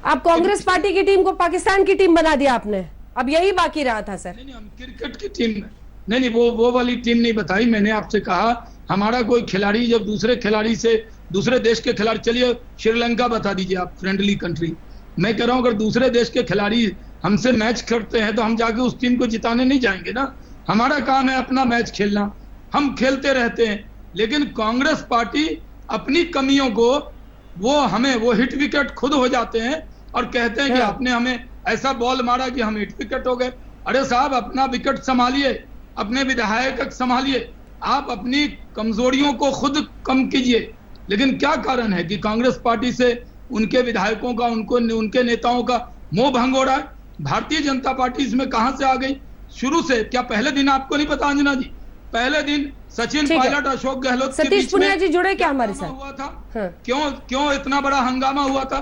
आप कांग्रेस पार्टी की टीम को पाकिस्तान की टीम बना दिया आपने, अब यही बाकी रहा था सर। नहीं, हम क्रिकेट की टीम नहीं, वो वाली टीम नहीं बताई। मैंने आपसे कहा हमारा कोई खिलाड़ी जब दूसरे खिलाड़ी से, दूसरे देश के खिलाड़ी, चलिए श्रीलंका बता दीजिए आप, फ्रेंडली कंट्री, मैं कह रहा हूं अगर दूसरे देश के खिलाड़ी हमसे मैच करते हैं तो हम जाके उस टीम को जिताने नहीं जाएंगे ना। हमारा काम है अपना मैच खेलना, हम खेलते रहते हैं। लेकिन कांग्रेस पार्टी अपनी कमियों को, वो हिट विकेट खुद हो जाते हैं और कहते हैं कि आपने हमें ऐसा बॉल मारा कि हम हिट विकेट हो गए। अरे साहब, अपना विकेट संभालिए, अपने विधायक संभालिए, आप अपनी कमजोरियों को खुद कम कीजिए। लेकिन क्या कारण है कि कांग्रेस पार्टी से उनके विधायकों का, उनके नेताओं का मोह भंग हो रहा है? भारतीय जनता पार्टी इसमें कहां से आ गई? शुरू से क्या पहले दिन आपको नहीं पता अंजना जी? पहले दिन सचिन पायलट, अशोक गहलोत, सतीश पुनिया जी जुड़े क्या हमारे साथ? हुआ था क्यों इतना बड़ा हंगामा हुआ था?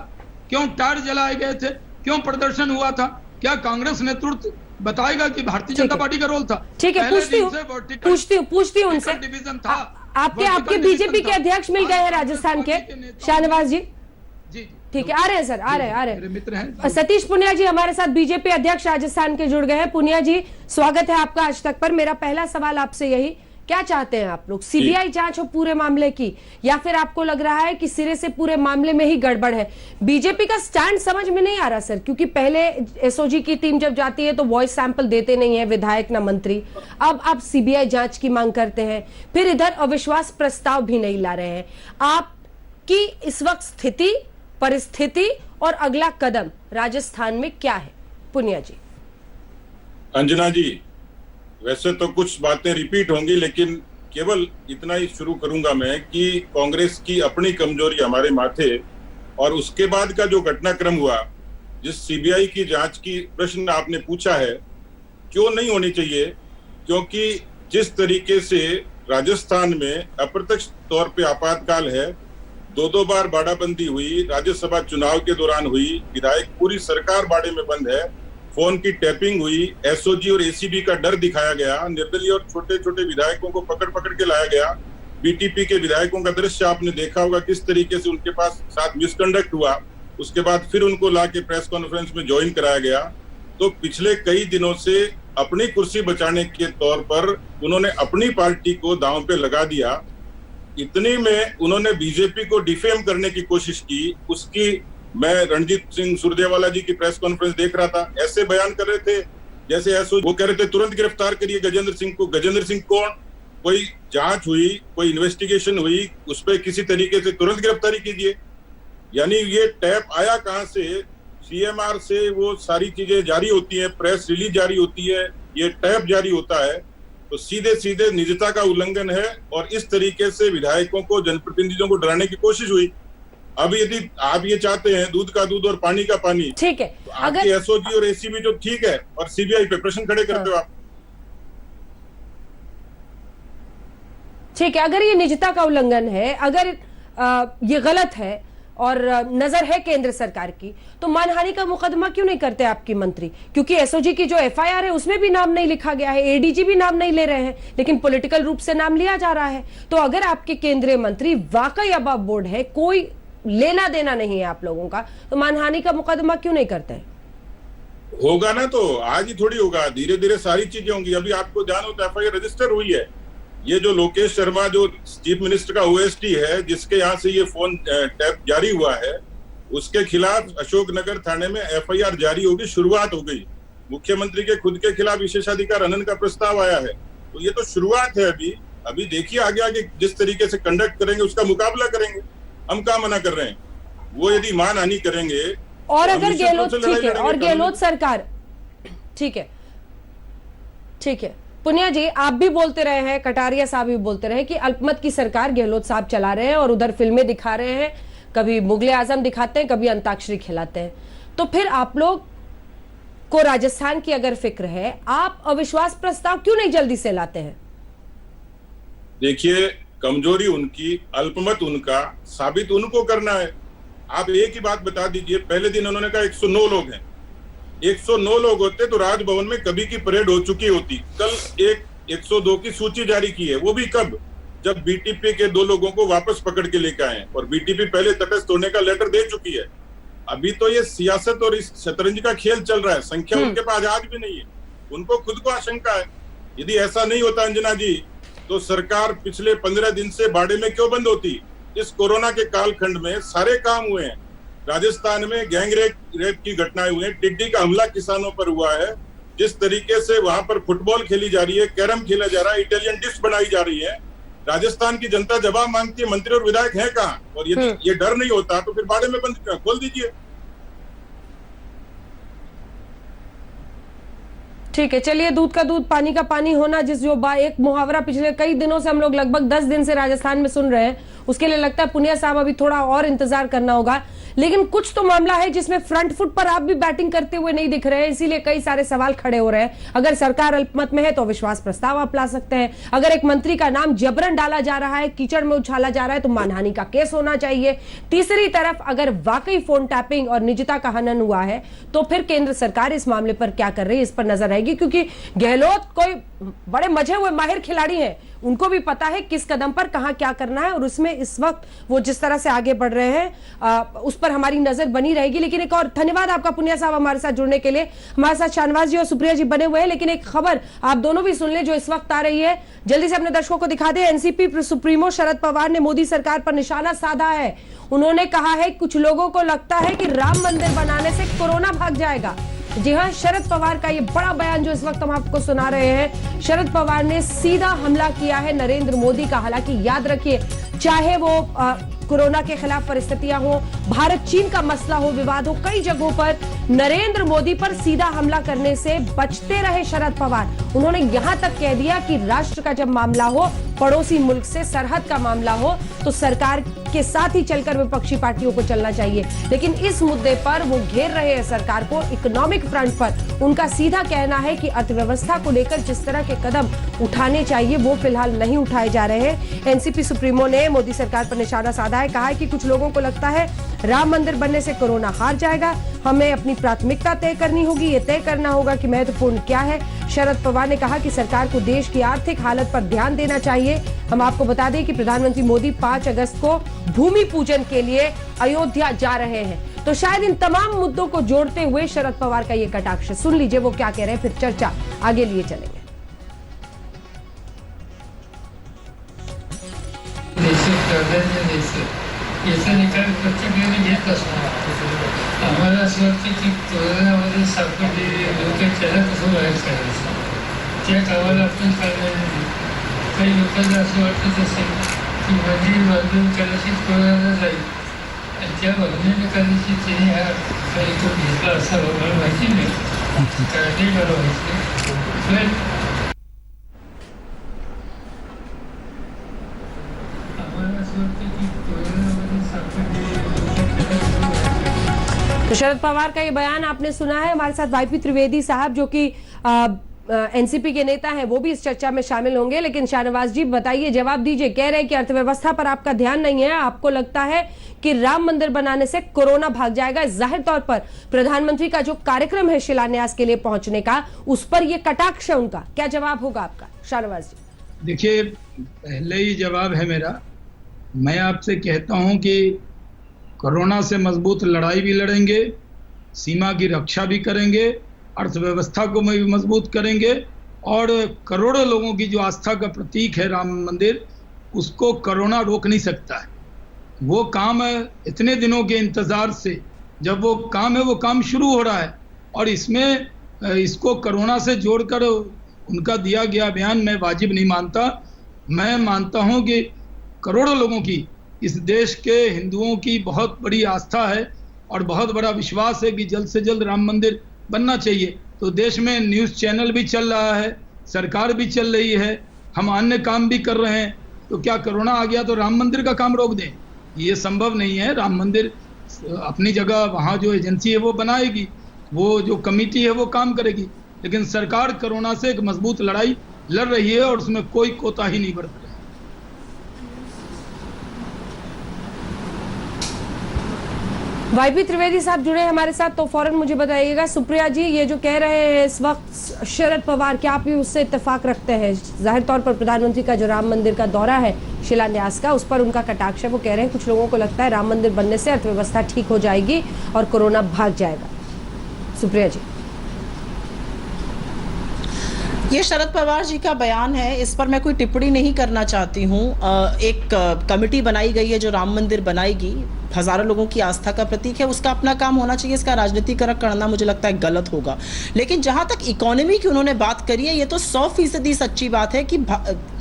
क्यों टायर जलाए गए थे? क्यों प्रदर्शन हुआ था? क्या कांग्रेस नेतृत्व बताएगा कि भारतीय जनता पार्टी का रोल था? ठीक है, पूछती हूँ उनसे। डिवीजन था। आपके बीजेपी के अध्यक्ष मिल गए हैं राजस्थान के, शाहनवाज जी। ठीक है, आ रहे हैं सर, आ रहे हैं। मित्र हैं सतीश पुनिया जी हमारे साथ, बीजेपी अध्यक्ष राजस्थान के जुड़ गए हैं। पुनिया जी, स्वागत है आपका आज तक पर। मेरा पहला सवाल आपसे यही, क्या चाहते हैं आप लोग? सीबीआई जांच हो पूरे मामले की, या फिर आपको लग रहा है कि सिरे से पूरे मामले में ही गड़बड़ है? बीजेपी का स्टैंड समझ में नहीं आ रहा सर, क्योंकि पहले एसओजी की टीम जब जाती है तो वॉइस सैंपल देते नहीं है विधायक ना मंत्री। अब आप सीबीआई जांच की मांग करते हैं, फिर इधर अविश्वास प्रस्ताव भी नहीं ला रहे हैं। आपकी इस वक्त स्थिति, परिस्थिति और अगला कदम राजस्थान में क्या है? पुनिया जी। अंजना जी, वैसे तो कुछ बातें रिपीट होंगी, लेकिन केवल इतना ही शुरू करूंगा मैं कि कांग्रेस की अपनी कमजोरी हमारे माथे, और उसके बाद का जो घटनाक्रम हुआ, जिस सीबीआई की जांच की प्रश्न आपने पूछा है, क्यों नहीं होनी चाहिए? क्योंकि जिस तरीके से राजस्थान में अप्रत्यक्ष तौर पे आपातकाल है, 2 बार बाड़ाबंदी हुई, राज्यसभा चुनाव के दौरान हुई, विधायक, पूरी सरकार बाड़े में बंद है, फोन की टैपिंग हुई, एसओजी और एसीबी का डर दिखाया गया, निर्दलीय और छोटे छोटे विधायकों को पकड़ के लाया गया। बीटीपी के विधायकों का दृश्य आपने देखा होगा, किस तरीके से उनके पास साथ मिसकंडक्ट हुआ, उसके बाद फिर उनको लाके प्रेस कॉन्फ्रेंस में ज्वाइन कराया गया। तो पिछले कई दिनों से अपनी कुर्सी बचाने के तौर पर उन्होंने अपनी पार्टी को दांव पे लगा दिया। इतनी में उन्होंने बीजेपी को डिफेम करने की कोशिश की। उसकी मैं रणजीत सिंह सुरजेवाला जी की प्रेस कॉन्फ्रेंस देख रहा था, ऐसे बयान कर रहे थे जैसे ऐसे वो कह रहे थे तुरंत गिरफ्तार करिए गजेंद्र सिंह को। गजेंद्र सिंह कौन? कोई जांच हुई, कोई इन्वेस्टिगेशन हुई, उस पर किसी तरीके से तुरंत गिरफ्तारी कीजिए। यानी ये टैप आया कहां से? सीएमआर से वो सारी चीजें जारी होती है, प्रेस रिलीज जारी होती है, ये टैप जारी होता है, तो सीधे सीधे निजता का उल्लंघन है। और इस तरीके से विधायकों को, जनप्रतिनिधियों को डराने की कोशिश हुई। अब यदि आप ये चाहते हैं दूध का दूध और पानी का पानी, ठीक है, तो आपकी एसओजी और एसीबी जो ठीक है, और सीबीआई पे प्रश्न खड़े करते हो आप। ठीक है, अगर ये निजता का उल्लंघन है, अगर ये गलत है और नजर है केंद्र सरकार की, तो मानहानि का मुकदमा क्यों नहीं करते आपकी मंत्री? क्योंकि एसओजी की जो एफआईआर है उसमें भी नाम नहीं लिखा गया है, एडीजी भी नाम नहीं ले रहे हैं, लेकिन पॉलिटिकल रूप से नाम लिया जा रहा है। तो अगर आपके केंद्रीय मंत्री वाकई अबव बोर्ड है, कोई लेना देना नहीं है आप लोगों का, तो मानहानि का मुकदमा क्यों नहीं करते हैं? होगा ना, तो आज ही थोड़ी होगा, धीरे धीरे सारी चीजें होंगी। अभी आपको ध्यान होता है एफआईआर रजिस्टर हुई है। ये जो लोकेश शर्मा जो चीफ मिनिस्टर का ओएसडी है, जिसके यहाँ से ये फोन टैप जारी हुआ है, उसके खिलाफ अशोकनगर थाने में एफआईआर जारी होगी, शुरुआत हो गई। मुख्यमंत्री के खुद के खिलाफ विशेषाधिकार हनन का प्रस्ताव आया है। तो ये तो शुरुआत है। अभी देखिए आगे आगे जिस तरीके से कंडक्ट करेंगे उसका मुकाबला करेंगे। हम क्या मना कर रहे हैं? वो यदि मानहानि करेंगे और तो अगर गहलोत, ठीक है, और गहलोत सरकार, ठीक है पुनिया जी, आप भी बोलते रहे हैं, कटारिया साहब भी बोलते रहे कि अल्पमत की सरकार गहलोत साहब चला रहे हैं और उधर फिल्में दिखा रहे हैं, कभी मुगले आजम दिखाते हैं, कभी अंताक्षरी खिलाते हैं। तो फिर आप लोग को राजस्थान की अगर फिक्र है, आप अविश्वास प्रस्ताव क्यों नहीं जल्दी से लाते हैं? देखिए, कमजोरी उनकी, अल्पमत उनका, साबित उनको करना है। आप एक ही बात बता दीजिए, पहले दिन उन्होंने कहा 109 लोग हैं। 109 लोग होते तो राजभवन में कभी की परेड हो चुकी होती। कल 102 की सूची जारी की है, वो भी कब? जब बीटीपी के 2 लोगों को वापस पकड़ के लेकर आए, और बीटीपी पहले तटस्थ होने का लेटर दे चुकी है। अभी तो ये सियासत और इस शतरंज का खेल चल रहा है। संख्या उनके पास आज भी नहीं है, उनको खुद को आशंका है। यदि ऐसा नहीं होता अंजना जी, तो सरकार पिछले 15 दिन से बाड़े में क्यों बंद होती? इस कोरोना के कालखंड में सारे काम हुए हैं। राजस्थान में गैंग रेप की घटनाएं हुई हैं, टिड्डी का हमला किसानों पर हुआ है, जिस तरीके से वहां पर फुटबॉल खेली जा रही है, कैरम खेला जा रहा है, इटालियन डिश बनाई जा रही है। राजस्थान की जनता जवाब मांगती है, मंत्री और विधायक हैं कहाँ? और यदि ये डर नहीं होता तो फिर बाड़े में बंद खोल दीजिए। ठीक है, चलिए, दूध का दूध पानी का पानी होना, एक मुहावरा पिछले कई दिनों से हम लोग लगभग 10 दिन से राजस्थान में सुन रहे हैं, उसके लिए लगता है पुनिया साहब अभी थोड़ा और इंतजार करना होगा। लेकिन कुछ तो मामला है जिसमें फ्रंट फुट पर आप भी बैटिंग करते हुए नहीं दिख रहे हैं, इसीलिए कई सारे सवाल खड़े हो रहे हैं। अगर सरकार अल्पमत में है तो विश्वास प्रस्ताव आप ला सकते हैं। अगर एक मंत्री का नाम जबरन डाला जा रहा है, कीचड़ में उछाला जा रहा है, तो मानहानि का केस होना चाहिए। तीसरी तरफ अगर वाकई फोन टैपिंग और निजता का हनन हुआ है तो फिर केंद्र सरकार इस मामले पर क्या कर रही है, इस पर नजर रहेगी। क्योंकि गहलोत कोई बड़े मजे हुए माहिर खिलाड़ी हैं, उनको भी पता है किस कदम पर कहां क्या करना है, और उसमें इस वक्त वो जिस तरह से आगे बढ़ रहे हैं उस पर हमारी नजर बनी रहेगी। लेकिन एक और धन्यवाद आपका पुनिया साहब हमारे साथ जुड़ने के लिए। हमारे साथ शाहनवाज जी और सुप्रिया जी बने हुए हैं, लेकिन एक खबर आप दोनों भी सुन लें जो इस वक्त आ रही है, जल्दी से अपने दर्शकों को दिखा दें। एनसीपी सुप्रीमो शरद पवार ने मोदी सरकार पर निशाना साधा है। उन्होंने कहा है कुछ लोगों को लगता है कि राम मंदिर बनाने से कोरोना भाग जाएगा। जी हां, शरद पवार का ये बड़ा बयान जो इस वक्त हम आपको सुना रहे हैं। शरद पवार ने सीधा हमला किया है नरेंद्र मोदी का। हालांकि याद रखिए, चाहे वो कोरोना के खिलाफ परिस्थितियां हो, भारत चीन का मसला हो, विवाद हो, कई जगहों पर नरेंद्र मोदी पर सीधा हमला करने से बचते रहे शरद पवार। उन्होंने यहां तक कह दिया कि राष्ट्र का जब मामला हो, पड़ोसी मुल्क से सरहद का मामला हो, तो सरकार के साथ ही चलकर विपक्षी पार्टियों को चलना चाहिए। लेकिन इस मुद्दे पर वो घेर रहे हैं सरकार को। इकोनॉमिक फ्रंट पर उनका सीधा कहना है कि अर्थव्यवस्था को लेकर जिस तरह के कदम उठाने चाहिए वो फिलहाल नहीं उठाए जा रहे हैं। एनसीपी सुप्रीमो ने मोदी सरकार पर निशाना साधा है, कहा है कि कुछ लोगों को लगता है राम मंदिर बनने से कोरोना हार जाएगा। हमें अपनी प्राथमिकता तय करनी होगी, ये तय करना होगा कि महत्वपूर्ण क्या है। शरद पवार ने कहा कि सरकार को देश की आर्थिक हालत पर ध्यान देना चाहिए। हम आपको बता दें कि प्रधानमंत्री मोदी 5 अगस्त को भूमि पूजन के लिए अयोध्या जा रहे हैं। तो शायद इन तमाम मुद्दों को जोड़ते हुए शरद पवार का ये कटाक्ष, सुन लीजिए वो क्या कह रहे हैं, फिर चर्चा आगे लिए चलेंगे। आम्हाला असं वाटतं की कोरोनामध्ये सापडलेले लोक त्याला कसं बाहेर काढायचं, त्या कामाला आपण काढणार नाही. काही लोकांना असं वाटत असेल की मंदिर बांधून कदाचित कोरोना जाईल आणि त्या बांधण्याने कदाचित त्याने हा कार्यक्रम घेतला असावा, मला माहिती नाही, कारण मला माहिती नाही. आम्हाला असं वाटतं की कोरोनामध्ये सापडलेले तो शरद पवार का ये बयान आपने सुना है। हमारे साथ वाईपी त्रिवेदी साहब जो कि एनसीपी के नेता हैं, वो भी इस चर्चा में शामिल होंगे। लेकिन शाहनवाज जी बताइए, जवाब दीजिए। कह रहे हैं कि अर्थव्यवस्था पर आपका ध्यान नहीं है, आपको लगता है कि राम मंदिर बनाने से कोरोना भाग जाएगा। जाहिर तौर पर प्रधानमंत्री का जो कार्यक्रम है शिलान्यास के लिए पहुंचने का, उस पर यह कटाक्ष है उनका, क्या जवाब होगा आपका शाहनवाज जी? देखिए, पहले ही जवाब है मेरा। मैं आपसे कहता हूं कि कोरोना से मजबूत लड़ाई भी लड़ेंगे, सीमा की रक्षा भी करेंगे, अर्थव्यवस्था को भी मजबूत करेंगे, और करोड़ों लोगों की जो आस्था का प्रतीक है राम मंदिर, उसको कोरोना रोक नहीं सकता है। वो काम इतने दिनों के इंतजार से जब वो काम है वो काम शुरू हो रहा है, और इसमें इसको कोरोना से जोड़कर उनका दिया गया बयान मैं वाजिब नहीं मानता। मैं मानता हूं कि करोड़ों लोगों की, इस देश के हिंदुओं की बहुत बड़ी आस्था है और बहुत बड़ा विश्वास है कि जल्द से जल्द राम मंदिर बनना चाहिए। तो देश में न्यूज़ चैनल भी चल रहा है, सरकार भी चल रही है, हम अन्य काम भी कर रहे हैं। तो क्या कोरोना आ गया तो राम मंदिर का काम रोक दें? ये संभव नहीं है। राम मंदिर अपनी जगह वहाँ जो एजेंसी है वो बनाएगी, वो जो कमेटी है वो काम करेगी, लेकिन सरकार कोरोना से एक मजबूत लड़ाई लड़ रही है और उसमें कोई कोताही नहीं बरत रही। वाईपी त्रिवेदी साहब जुड़े हैं हमारे साथ, तो फौरन मुझे बताइएगा सुप्रिया जी, ये जो कह रहे हैं इस वक्त शरद पवार, क्या आप भी उससे इत्तेफाक रखते हैं? जाहिर तौर पर प्रधानमंत्री का जो राम मंदिर का दौरा है शिलान्यास का, उस पर उनका कटाक्ष है। वो कह रहे हैं कुछ लोगों को लगता है राम मंदिर बनने से अर्थव्यवस्था ठीक हो जाएगी और कोरोना भाग जाएगा। सुप्रिया जी, ये शरद पवार जी का बयान है, इस पर मैं कोई टिप्पणी नहीं करना चाहती हूँ। एक कमेटी बनाई गई है जो राम मंदिर बनाएगी, हजारों लोगों की आस्था का प्रतीक है, उसका अपना काम होना चाहिए। इसका राजनीतिकरण करना मुझे लगता है गलत होगा। लेकिन जहां तक इकोनॉमी की उन्होंने बात करी है, ये तो 100% सच्ची बात है कि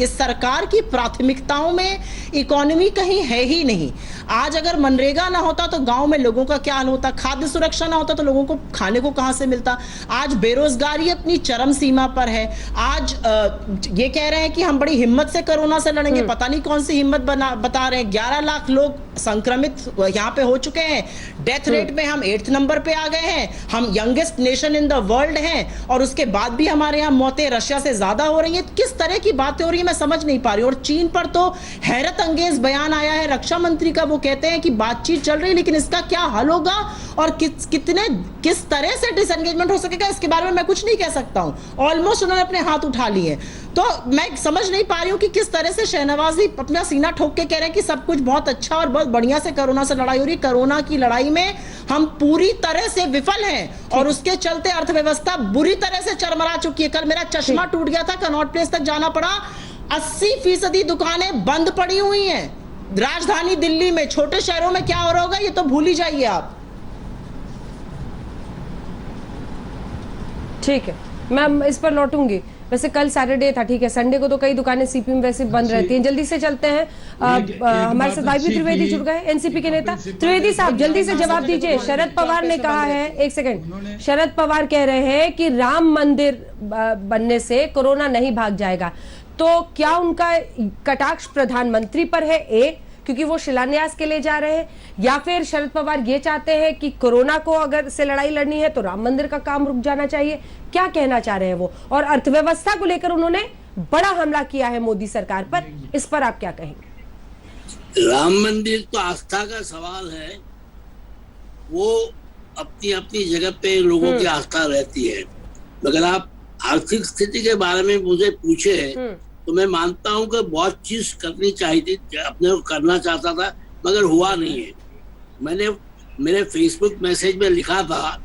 इस सरकार की प्राथमिकताओं में इकोनॉमी कहीं है ही नहीं। आज अगर मनरेगा ना होता तो गांव में लोगों का क्या हाल होता, खाद्य सुरक्षा ना होता तो लोगों को खाने को कहां से मिलता। आज बेरोजगारी अपनी चरम सीमा पर है। आज ये कह रहे हैं कि हम बड़ी हिम्मत से कोरोना से लड़ेंगे, पता नहीं कौन सी हिम्मत बता रहे हैं। 11 लाख लोग संक्रमित यहाँ पे हो चुके हैं, डेथ रेट में हम 8th नंबर पे आ गए हैं, हम youngest nation in the world हैं, और उसके बाद भी हमारे यहाँ मौतें रशिया से ज्यादा हो रही है। किस तरह की बातें हो रही है मैं समझ नहीं पा रही। और चीन पर तो हैरत अंगेज बयान आया है रक्षा मंत्री का, वो कहते हैं कि बातचीत चल रही है लेकिन इसका क्या हल होगा और किस तरह से डिसएंगेजमेंट हो सकेगा इसके बारे में मैं कुछ नहीं कह सकता हूं। ऑलमोस्ट उन्होंने अपने हाथ उठा लिए। तो मैं समझ नहीं पा रही हूं कि किस तरह से शहनवाज जी अपना सीना ठोक के कह रहे हैं कि सब कुछ बहुत अच्छा और बहुत बढ़िया से कोरोना से लड़ाई हो रही। कोरोना की लड़ाई में हम पूरी तरह से विफल हैं और उसके चलते अर्थव्यवस्था बुरी तरह से चरमरा चुकी है। कल मेरा चश्मा टूट गया था, कनॉट प्लेस तक जाना पड़ा। 80% दुकानें बंद पड़ी हुई हैं। राजधानी दिल्ली में, छोटे शहरों में क्या हो रहा होगा ये तो भूल ही जाइए आप। ठीक है, मैं इस पर लौटूंगी। वैसे कल सैटरडे था, ठीक है, संडे को तो कई दुकानें सीपी में वैसे बंद रहती हैं। जल्दी से चलते हैं, हमारे साथ वाईपी त्रिवेदी जुड़ गए, एनसीपी के नेता। त्रिवेदी साहब जल्दी से जवाब दीजिए। शरद पवार ने कहा है, एक सेकंड, शरद पवार कह रहे हैं कि राम मंदिर बनने से कोरोना नहीं भाग जाएगा, तो क्या उनका कटाक्ष प्रधानमंत्री पर है, ए क्योंकि वो शिलान्यास के लिए जा रहे हैं, या फिर शरद पवार ये चाहते हैं कि कोरोना को अगर से लड़ाई लड़नी है तो राम मंदिर का काम रुक जाना चाहिए? क्या कहना चाह रहे हैं वो? और अर्थव्यवस्था को लेकर उन्होंने बड़ा हमला किया है मोदी सरकार पर, इस पर आप क्या कहेंगे? राम मंदिर तो आस्था का सवाल है, वो अपनी अपनी जगह पे लोगों की आस्था रहती है। मगर आप आर्थिक स्थिति के बारे में मुझे पूछे तो मैं मानता हूं कि बहुत चीज करनी चाहिए थी, अपने को करना चाहता था मगर हुआ नहीं है। मैंने मेरे फेसबुक मैसेज में लिखा था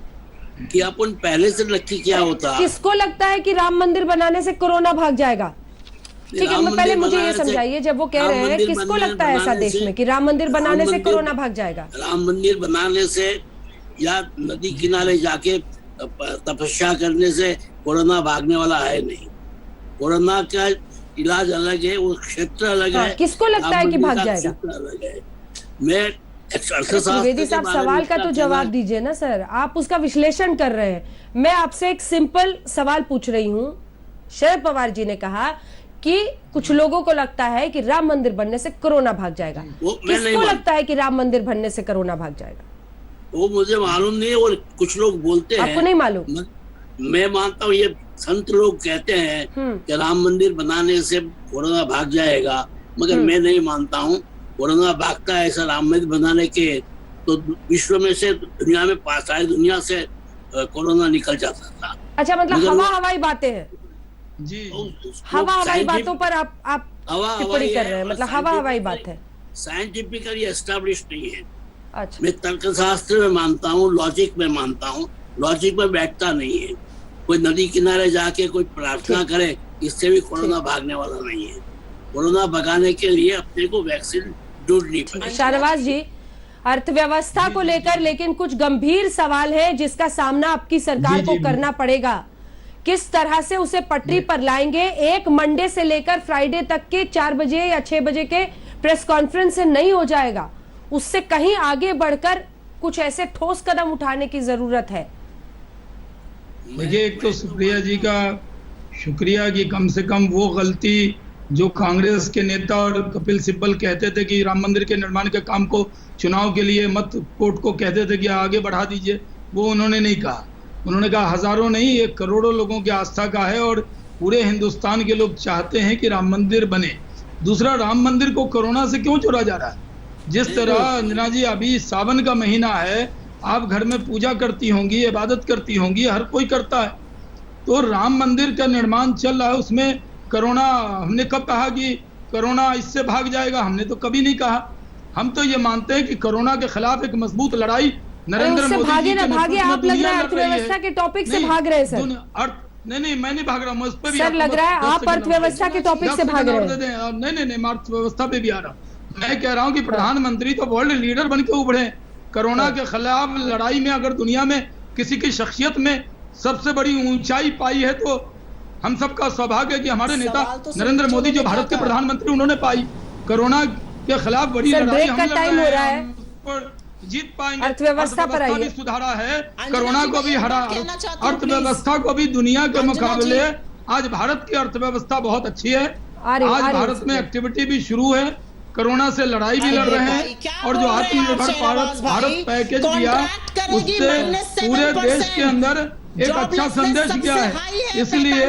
कि अपन पहले से नक्की क्या होता। किसको लगता है कि राम मंदिर बनाने से कोरोना भाग जाएगा? ठीक है, पहले मुझे ये समझाइए, जब वो कह रहे हैं किसको लगता है ऐसा देश में कि राम मंदिर बनाने से कोरोना भाग जाएगा? राम मंदिर बनाने से या नदी किनारे जाके तपस्या करने से कोरोना भागने वाला है नहीं। कोरोना का इलाज अलग है, वो क्षेत्र अलग है। किसको लगता है कि भाग जाएगा? मैं त्रिवेदी साहब सवाल का तो जवाब दीजिए ना सर, आप उसका विश्लेषण कर रहे हैं। मैं आपसे एक सिंपल सवाल पूछ रही हूँ। शरद पवार जी ने कहा कि कुछ लोगों को लगता है कि राम मंदिर बनने से कोरोना भाग जाएगा, किसको लगता है कि राम मंदिर बनने से कोरोना भाग जाएगा? वो मुझे मालूम नहीं, और कुछ लोग बोलते हैं, आपको नहीं मालूम? मैं मानता हूँ ये संत लोग कहते हैं कि राम मंदिर बनाने से कोरोना भाग जाएगा, मगर मैं नहीं मानता हूँ कोरोना भागता है ऐसा राम मंदिर बनाने के तो विश्व में से, दुनिया में, सारी दुनिया से कोरोना निकल जाता था। अच्छा, मतलब हवाई बातें हैं जी, हवाई बातों पर आप टिप्पणी कर रहे हैं, मतलब हवाई बात है, साइंटिफिकली एस्टेब्लिश नहीं है। अच्छा, मैं तर्कशास्त्र में मानता हूँ, लॉजिक में मानता हूँ, लॉजिक में बैठता नहीं है। कोई नदी किनारे जाके कोई प्रार्थना करे, इससे भी कोरोना भागने वाला नहीं है। कोरोना भगाने के लिए अपने को वैक्सीन ढूंढनी पड़ेगी। शाहनवाज जी, अर्थव्यवस्था को लेकर लेकिन कुछ गंभीर सवाल है जिसका सामना आपकी सरकार को करना पड़ेगा। किस तरह से उसे पटरी पर लाएंगे? एक मंडे से लेकर फ्राइडे तक के 4 बजे या 6 बजे के प्रेस कॉन्फ्रेंस से नहीं हो जाएगा, उससे कहीं आगे बढ़कर कुछ ऐसे ठोस कदम उठाने की जरूरत है। देखिए, एक तो सुप्रिया जी का शुक्रिया कि कम से कम वो गलती जो कांग्रेस के नेता और कपिल सिब्बल कहते थे कि राम मंदिर के निर्माण के काम को चुनाव के लिए मत कोर्ट को कहते थे कि आगे बढ़ा दीजिए, वो उन्होंने नहीं कहा। उन्होंने कहा हजारों नहीं, ये करोड़ों लोगों की आस्था का है और पूरे हिंदुस्तान के लोग चाहते हैं कि राम मंदिर बने। दूसरा, राम मंदिर को कोरोना से क्यों छोड़ा जा रहा है? जिस तरह अंजना जी अभी सावन का महीना है, आप घर में पूजा करती होंगी, इबादत करती होंगी, हर कोई करता है, तो राम मंदिर का निर्माण चल रहा है, उसमें कोरोना, हमने कब कहा कि कोरोना इससे भाग जाएगा? हमने तो कभी नहीं कहा। हम तो ये मानते हैं कि कोरोना के खिलाफ एक मजबूत लड़ाई नरेंद्र मोदी भागे ना भागे, आप लग रहा है अर्थव्यवस्था के टॉपिक से भाग रहे हैं सर। नहीं, मैं नहीं भाग रहा हूँ, उस पर भी सर लग रहा है आप अर्थव्यवस्था के टॉपिक से भाग रहे हैं। नहीं, मैं अर्थव्यवस्था पे भी आ रहा हूँ। मैं कह रहा हूँ कि प्रधानमंत्री तो वर्ल्ड लीडर बन के उभरे। कोरोना के खिलाफ लड़ाई में अगर दुनिया में किसी की शख्सियत में सबसे बड़ी ऊंचाई पाई है तो हम सबका सौभाग्य है कि हमारे नेता नरेंद्र मोदी जो भारत के प्रधानमंत्री, उन्होंने पाई। कोरोना के खिलाफ बड़ी लड़ाई हम टाइम हो रहा है, जीत पाएंगे। अर्थव्यवस्था पर भी सुधारा है, कोरोना को भी हरा, अर्थव्यवस्था को भी दुनिया के मुकाबले आज भारत की अर्थव्यवस्था बहुत अच्छी है। आज भारत में एक्टिविटी भी शुरू है, कोरोना से लड़ाई भी लड़ रहे हैं, और जो आत्मनिर्भर भारत पैकेज दिया उससे पूरे देश के अंदर एक अच्छा संदेश गया है। इसलिए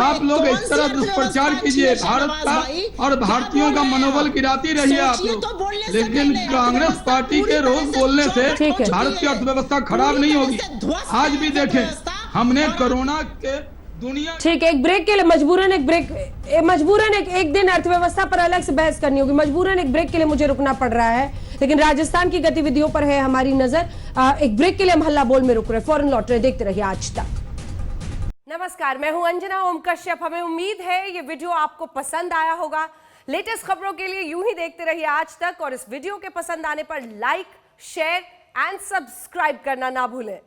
आप लोग इस तरह दुष्प्रचार कीजिए भारत का और भारतीयों का मनोबल गिराती रहिए आप लोग, लेकिन कांग्रेस पार्टी के रोज बोलने से भारत की अर्थव्यवस्था खराब नहीं होगी। आज भी देखें, हमने कोरोना के दुनिया। ठीक है, एक ब्रेक के लिए मजबूरन एक दिन अर्थव्यवस्था पर अलग से बहस करनी होगी। मजबूरन एक ब्रेक के लिए मुझे रुकना पड़ रहा है, लेकिन राजस्थान की गतिविधियों पर है हमारी नजर। एक ब्रेक के लिए हम हल्ला बोल में रुक रहे, फौरन लौट रहे, देखते रहिए आज तक। नमस्कार, मैं हूं अंजना ओम कश्यप। हमें उम्मीद है ये वीडियो आपको पसंद आया होगा। लेटेस्ट खबरों के लिए यूं ही देखते रहिए आज तक, और इस वीडियो के पसंद आने पर लाइक, शेयर एंड सब्सक्राइब करना ना भूलें।